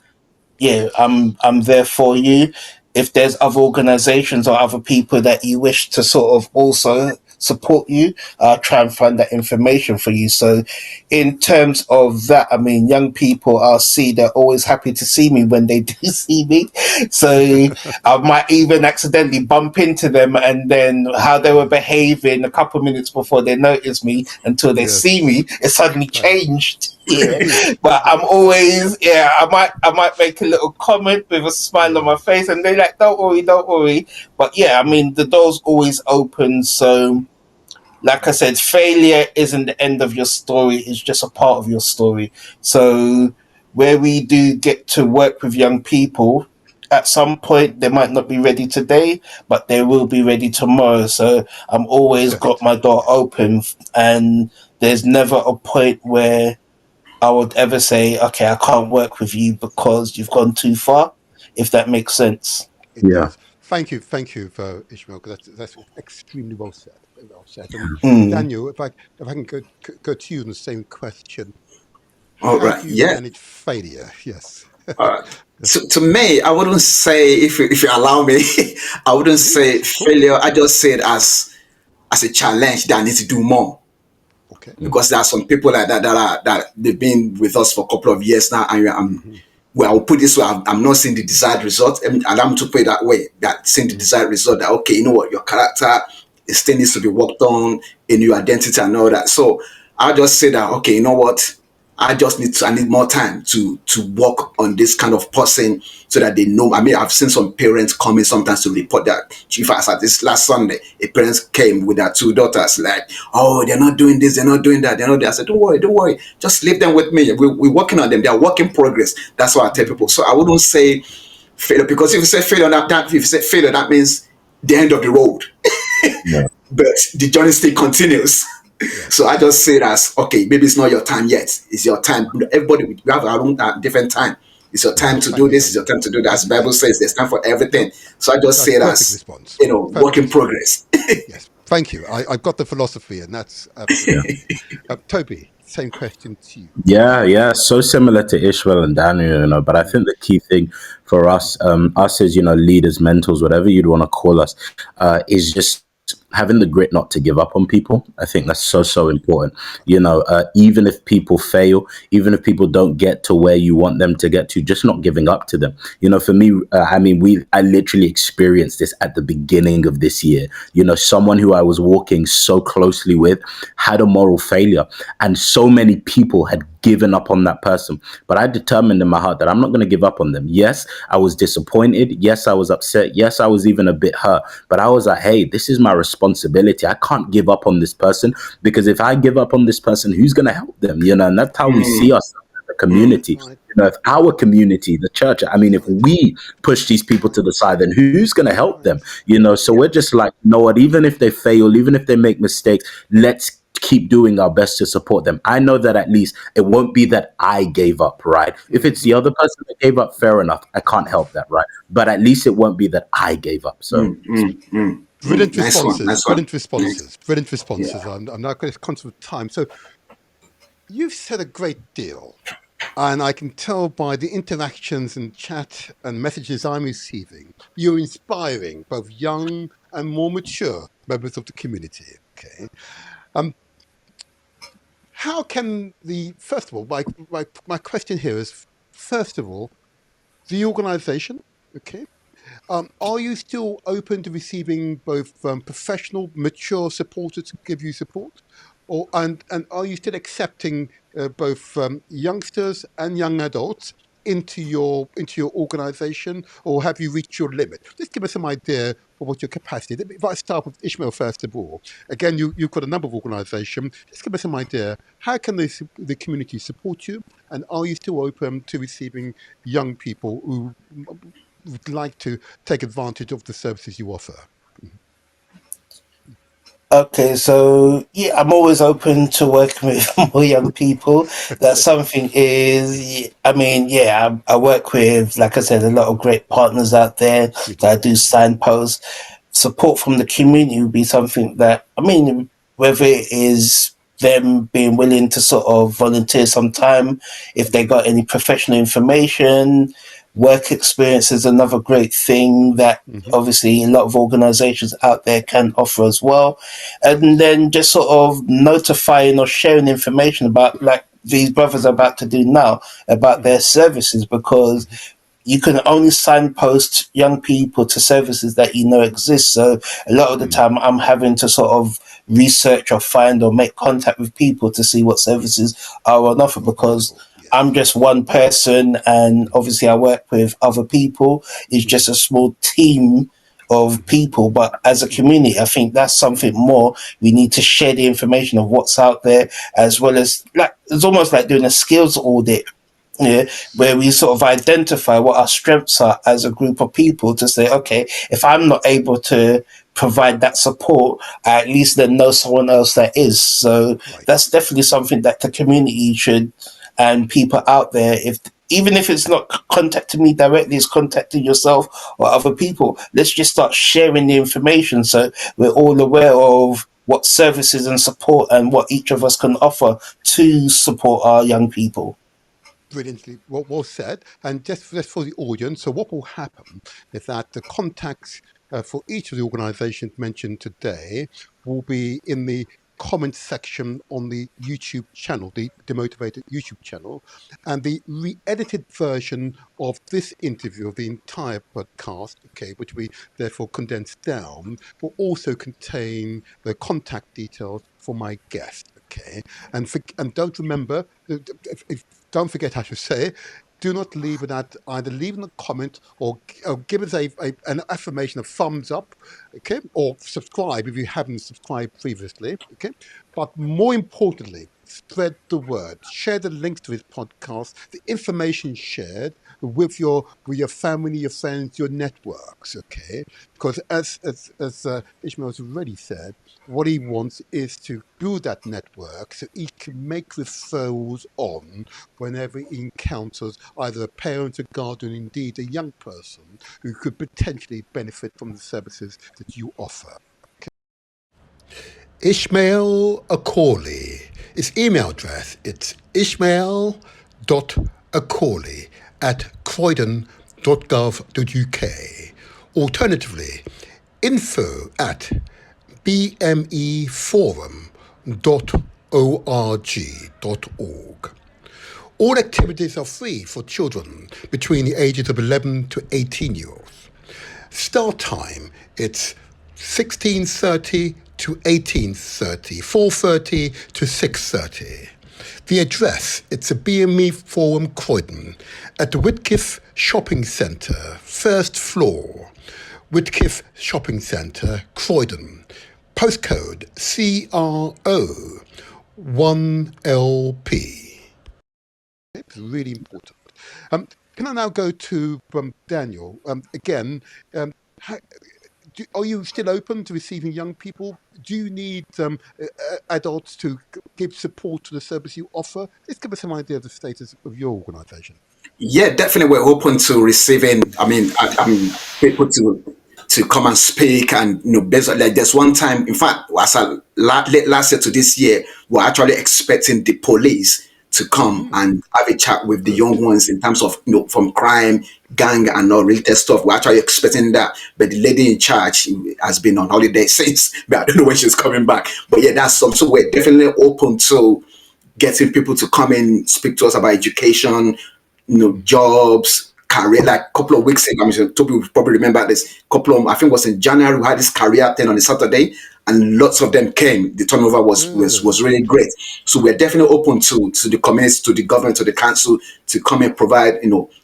yeah, I'm there for you. If there's other organizations or other people that you wish to sort of also support you, I'll try and find that information for you. So in terms of that, I mean, young people I'll see, they're always happy to see me when they do see me. So I might even accidentally bump into them, and then how they were behaving a couple of minutes before they notice me until they see Yes. me, it suddenly Right. changed. Yeah. Indeed. But Indeed. I'm always, yeah, I might make a little comment with a smile on my Yes. face, and they're like, don't worry, don't worry. But yeah, I mean, the door's always open. So like I said, failure isn't the end of your story, it's just a part of your story. So where we do get to work with young people, at some point they might not be ready today, but they will be ready tomorrow. So I'm always got Perfect. my door Yes. open, and there's never a point where I would ever say, okay, I can't work with you because you've gone too far, if that makes sense. It Yeah. does. Thank you for Ishmael, because that's extremely well said. Very well said. And Mm. Daniel, if I can go to you on the same question, All how right. do you Yeah. manage failure? Yes. All right. To me, I wouldn't say, if you allow me, I wouldn't say Yes, of course. failure. I just say it as a challenge that I need to do more, Okay. because there are some people like that they've been with us for a couple of years now, and Hmm. well, I'll put it this way: I'm not seeing the desired result, and allow me to put it that way. That seeing the desired result. That, okay, you know what, your character still needs to be worked on, in your identity and all that. So I'll just say that, okay, you know what, I need more time to work on this kind of person, so that they know. I mean, I've seen some parents coming sometimes to report that, chief, as at this last Sunday, a parents came with their two daughters, like, oh, they're not doing this, they're not doing that, they're not there. I said, don't worry, just leave them with me. We're working on them. They are work in progress. That's what I tell people. So I wouldn't say failure, because if you say failure, if you say failure, that means the end of the road. Yeah. But the journey still continues. So Yes. I just say that, okay, maybe it's not your time yet. It's your time. Everybody, we have our own different time. It's your time Yes. to Thank do you, this. It's your Daniel. time to do that. As Thank the you, Bible Daniel. says, there's time for No, everything. So I just that's say it perfect as, response. work Perfect in response. progress. Yes. Thank you. I've got the philosophy, and that's absolutely Yeah. brilliant. Toby, same question to you. Yeah, yeah, so similar to Ishmael and Daniel, but I think the key thing for us as leaders, mentors, whatever you'd want to call us, is just having the grit not to give up on people. I think that's so important. Even if people fail, even if people don't get to where you want them to get to, just not giving up to them. For me, I literally experienced this at the beginning of this year. Someone who I was walking so closely with had a moral failure, and so many people had given up on that person. But I determined in my heart that I'm not going to give up on them. Yes, I was disappointed. Yes, I was upset. Yes, I was even a bit hurt. But I was like, hey, this is my responsibility. I can't give up on this person, because if I give up on this person, who's going to help them? And that's how we see ourselves. community. Right. If our community, the church, I mean, if we push these people to the side, then who's going to help them? So we're just like, you know what, even if they fail, even if they make mistakes, let's keep doing our best to support them. I know that at least it won't be that I gave up, right? If it's the other person that gave up, fair enough. I can't help that, right? But at least it won't be that I gave up. So Brilliant Nice one. responses. Nice one. Brilliant responses. Yeah. I'm now going to conscious of time. So you've said a great deal, and I can tell by the interactions and chat and messages I'm receiving, you're inspiring both young and more mature members of the community. Okay. How can first of all, my question here is, first of all, the organization, okay? Are you still open to receiving both professional, mature supporters to give you support? And are you still accepting both youngsters and young adults into your organization, or have you reached your limit? Just give us some idea of what your capacity is. If I start with Ishmael first of all, again, you've got a number of organizations. Just give us some idea. How can the community support you, and are you still open to receiving young people who would like to take advantage of the services you offer? Okay, so yeah, I'm always open to working with more young people. That's something I mean, yeah, I work with, like I said, a lot of great partners out there that I do signposts. Support from the community would be something that, I mean, whether it is them being willing to sort of volunteer some time, if they got any professional information, work experience is another great thing that obviously a lot of organizations out there can offer as well. And then just sort of notifying or sharing information about, like these brothers are about to do now, about their services, because you can only signpost young people to services that you know exist. So a lot of the time I'm having to sort of research or find or make contact with people to see what services are on offer, because I'm just one person and obviously I work with other people. It's just a small team of people, but as a community, I think that's something more. We need to share the information of what's out there, as well as, like, it's almost like doing a skills audit, yeah, where we sort of identify what our strengths are as a group of people, to say, okay, if I'm not able to provide that support, I at least then know someone else that is. So that's definitely something that the community should, and people out there, if even if it's not contacting me directly, it's contacting yourself or other people, let's just start sharing the information so we're all aware of what services and support and what each of us can offer to support our young people. Brilliantly well said. And just for the audience, so what will happen is that the contacts for each of the organizations mentioned today will be in the comment section on the YouTube channel, the Demotivated YouTube channel, and the re-edited version of this interview, of the entire podcast, okay, which we therefore condensed down, will also contain the contact details for my guest, okay. And don't remember, don't forget how to say, do not leave without either leaving a comment or give us an affirmation of thumbs up, okay, or subscribe if you haven't subscribed previously, okay. But more importantly, spread the word. Share the links to his podcast, the information shared with your family, your friends, your networks, okay. Because as Ishmael has already said, what he wants is to build that network so he can make referrals on whenever he encounters either a parent, a guardian, indeed a young person who could potentially benefit from the services that you offer. Okay. Ishmael Akorley. His email address, it's ishmael.akorley@croydon.gov.uk. Alternatively, info@bmeforum.org.org. All activities are free for children between the ages of 11 to 18 years. Start time, it's 16:30 to 18:30, 4:30 to 6:30. The address, it's a BME Forum Croydon at the Whitgift Shopping Centre, first floor, Whitgift Shopping Centre, Croydon. Postcode CRO 1LP. It's really important. Can I now go to Daniel? Again, are you still open to receiving young people? Do you need adults to give support to the service you offer? Let's give us some idea of the status of your organisation. Yeah, definitely. We're open to receiving. I'm people to come and speak, and based on, like, there's one time. In fact, as late last year to this year, we're actually expecting the police to come and have a chat with the young ones in terms of from crime, gang, and all related stuff. We're actually expecting that, but the lady in charge has been on holiday since. But I don't know when she's coming back. But yeah, that's some. So we're definitely open to getting people to come and speak to us about education, jobs, career. Like a couple of weeks ago, I'm sure Tobi will probably remember this. I think it was in January, we had this career thing on a Saturday, and lots of them came. The turnover was really great. So we're definitely open to the communities, to the government, to the council to come and provide,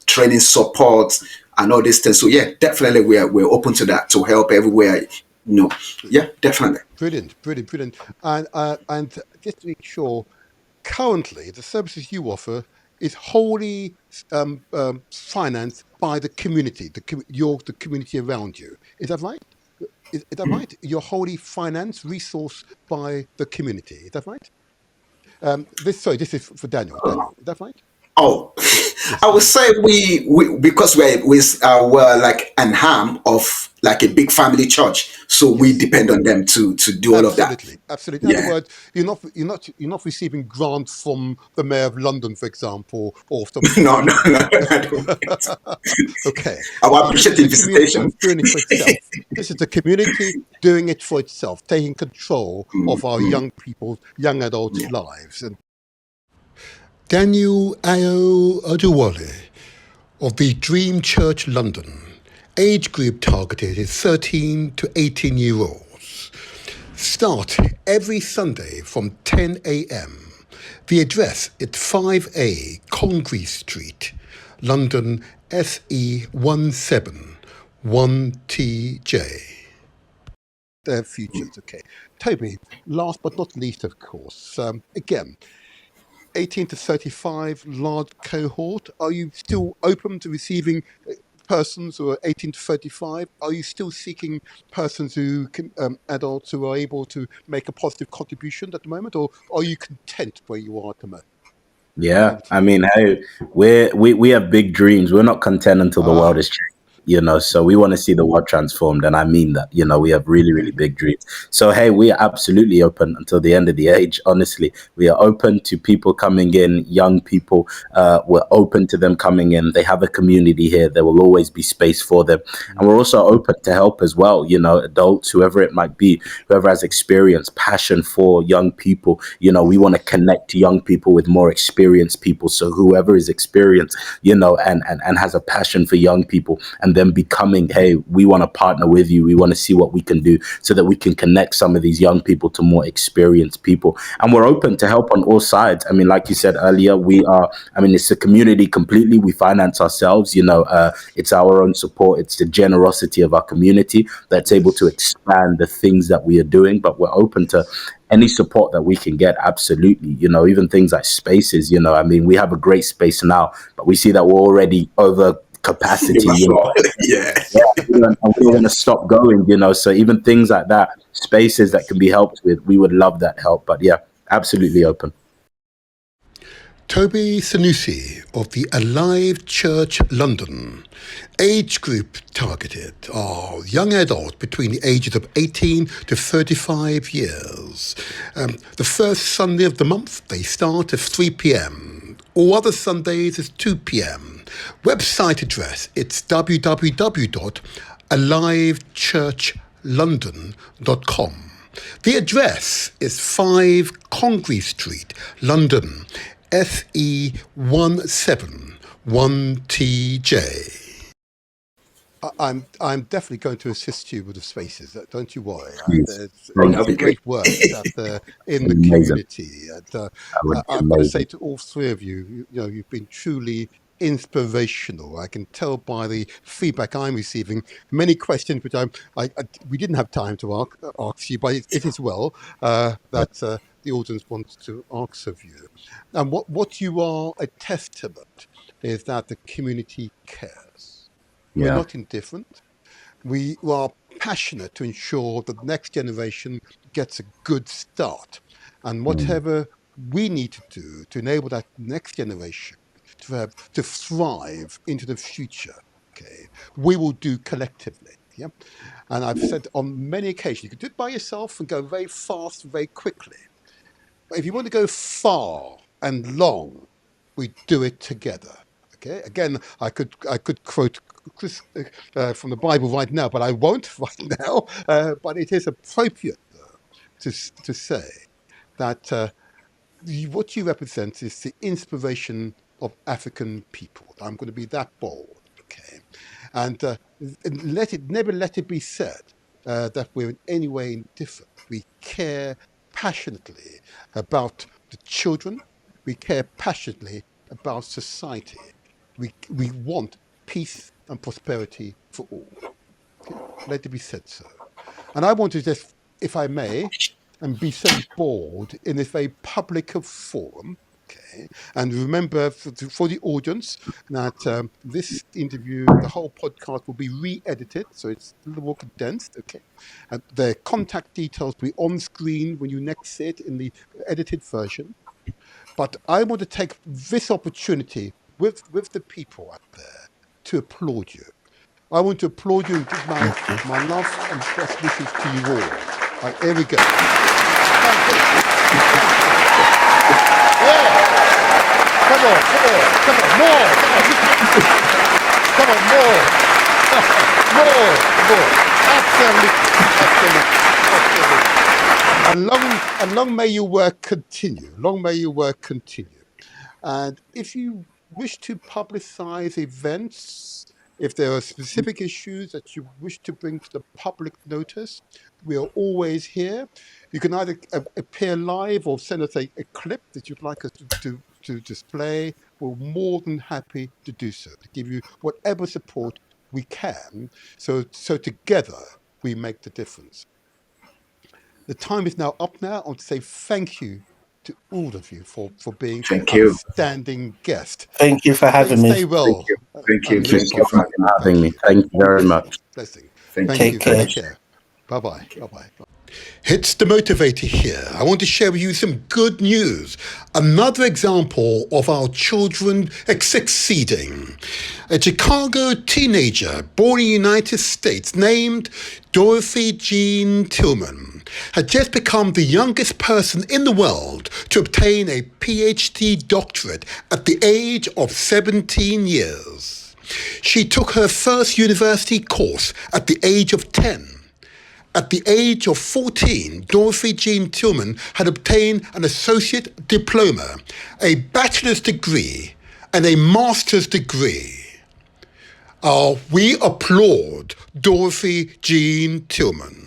training support and all these things. So yeah, definitely we're open to that, to help everywhere. Yeah, definitely. Brilliant. And just to make sure, currently the services you offer is wholly financed by the community, the community around you. Is that right? Is that right? You're wholly financed, resourced by the community. Is that right? This is for Daniel. Daniel, is that right? Oh, Yes. I would say we because we're like an arm of like a big family church, so we depend on them to do all of that. Absolutely. In other Yeah. words, you're not receiving grants from the mayor of London, for example, or some No, no, institution. no, I don't. Okay. I will This appreciate is the the community visitation. doing it for itself. This is the community doing it for itself, taking control of our young people, young adults' Yeah. lives. And Daniel Ayo Oduwole of the Dream Church London. Age group targeted is 13 to 18-year-olds. Start every Sunday from 10 a.m. The address is 5A Congreve Street, London SE171TJ. Their futures, okay. Tobi, last but not least, of course, again, 18 to 35, large cohort. Are you still open to receiving persons who are 18 to 35? Are you still seeking persons who can, adults who are able to make a positive contribution at the moment, or are you content where you are at the moment? Yeah, I mean, hey, we have big dreams. We're not content until the world is changed. So we want to see the world transformed, and I mean that. We have really, really big dreams. So hey, we are absolutely open until the end of the age. Honestly, we are open to people coming in, young people. We're open to them coming in. They have a community here. There will always be space for them, and we're also open to help as well. Adults, whoever it might be, whoever has experience, passion for young people. We want to connect to young people with more experienced people. So whoever is experienced, and has a passion for young people, and them becoming, hey, we want to partner with you. We want to see what we can do so that we can connect some of these young people to more experienced people. And we're open to help on all sides. I mean, like you said earlier, it's a community completely. We finance ourselves, it's our own support. It's the generosity of our community that's able to expand the things that we are doing. But we're open to any support that we can get. Absolutely. Even things like spaces, we have a great space now, but we see that we're already over capacity. Yeah. We don't want to stop going, so even things like that, spaces that can be helped with, we would love that help. But yeah, absolutely open. Tobi Sanusi of the Alive Church London. Age group targeted are young adults between the ages of 18 to 35 years. The first Sunday of the month, they start at 3 p.m. All other Sundays is 2 p.m. Website address, it's www.alivechurchlondon.com. The address is 5 Congreve Street, London, SE171TJ. I'm definitely going to assist you with the spaces. Don't you worry. There's great work out there in the community. And I've got to say to all three of you, you've been truly inspirational. I can tell by the feedback I'm receiving. Many questions which we didn't have time to ask you, but it is well that the audience wants to ask of you. And what you are a testament is that the community cares. We're not indifferent. We are passionate to ensure that the next generation gets a good start. And whatever we need to do to enable that next generation to thrive into the future, okay, we will do collectively. Yeah. And I've said on many occasions, you can do it by yourself and go very fast, very quickly. But if you want to go far and long, we do it together. Okay. Again, I could quote Chris from the Bible right now, but I won't right now. But it is appropriate to say that what you represent is the inspiration of African people. I'm going to be that bold. Okay. And never let it be said that we're in any way indifferent. We care passionately about the children. We care passionately about society. We want peace and prosperity for all. Okay? Let it be said so. And I want to just, if I may, and be so bold in this very public forum. Okay, and remember for the audience that this interview, the whole podcast will be re-edited, so it's a little more condensed. Okay, and the contact details will be on screen when you next see it in the edited version. But I want to take this opportunity with the people out there to applaud you. I want to applaud you and give my love and best wishes to you all. Right, here we go. Yeah. Come on, more. Come on, more. more. Absolutely. And long may your work continue. Long may your work continue. And if you wish to publicize events, if there are specific issues that you wish to bring to the public notice, we are always here. You can either appear live or send us a clip that you'd like us to display. We're more than happy to do so, to give you whatever support we can. So together we make the difference. The time is now up now. I want to say thank you to all of you for being outstanding guest. Thank you for having me. Stay well. Thank you. Thank you for having me. Thank you very much. Blessing. Thank you. you. Take care. Bye-bye. It's the motivator here. I want to share with you some good news. Another example of our children succeeding. A Chicago teenager born in the United States named Dorothy Jean Tillman had just become the youngest person in the world to obtain a PhD doctorate at the age of 17 years. She took her first university course at the age of 10. At the age of 14, Dorothy Jean Tillman had obtained an associate diploma, a bachelor's degree, and a master's degree. We applaud Dorothy Jean Tillman.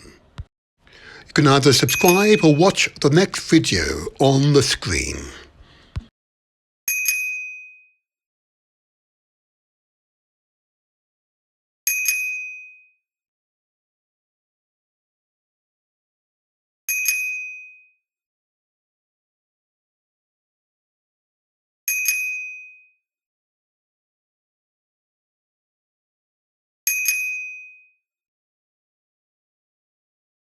You can either subscribe or watch the next video on the screen.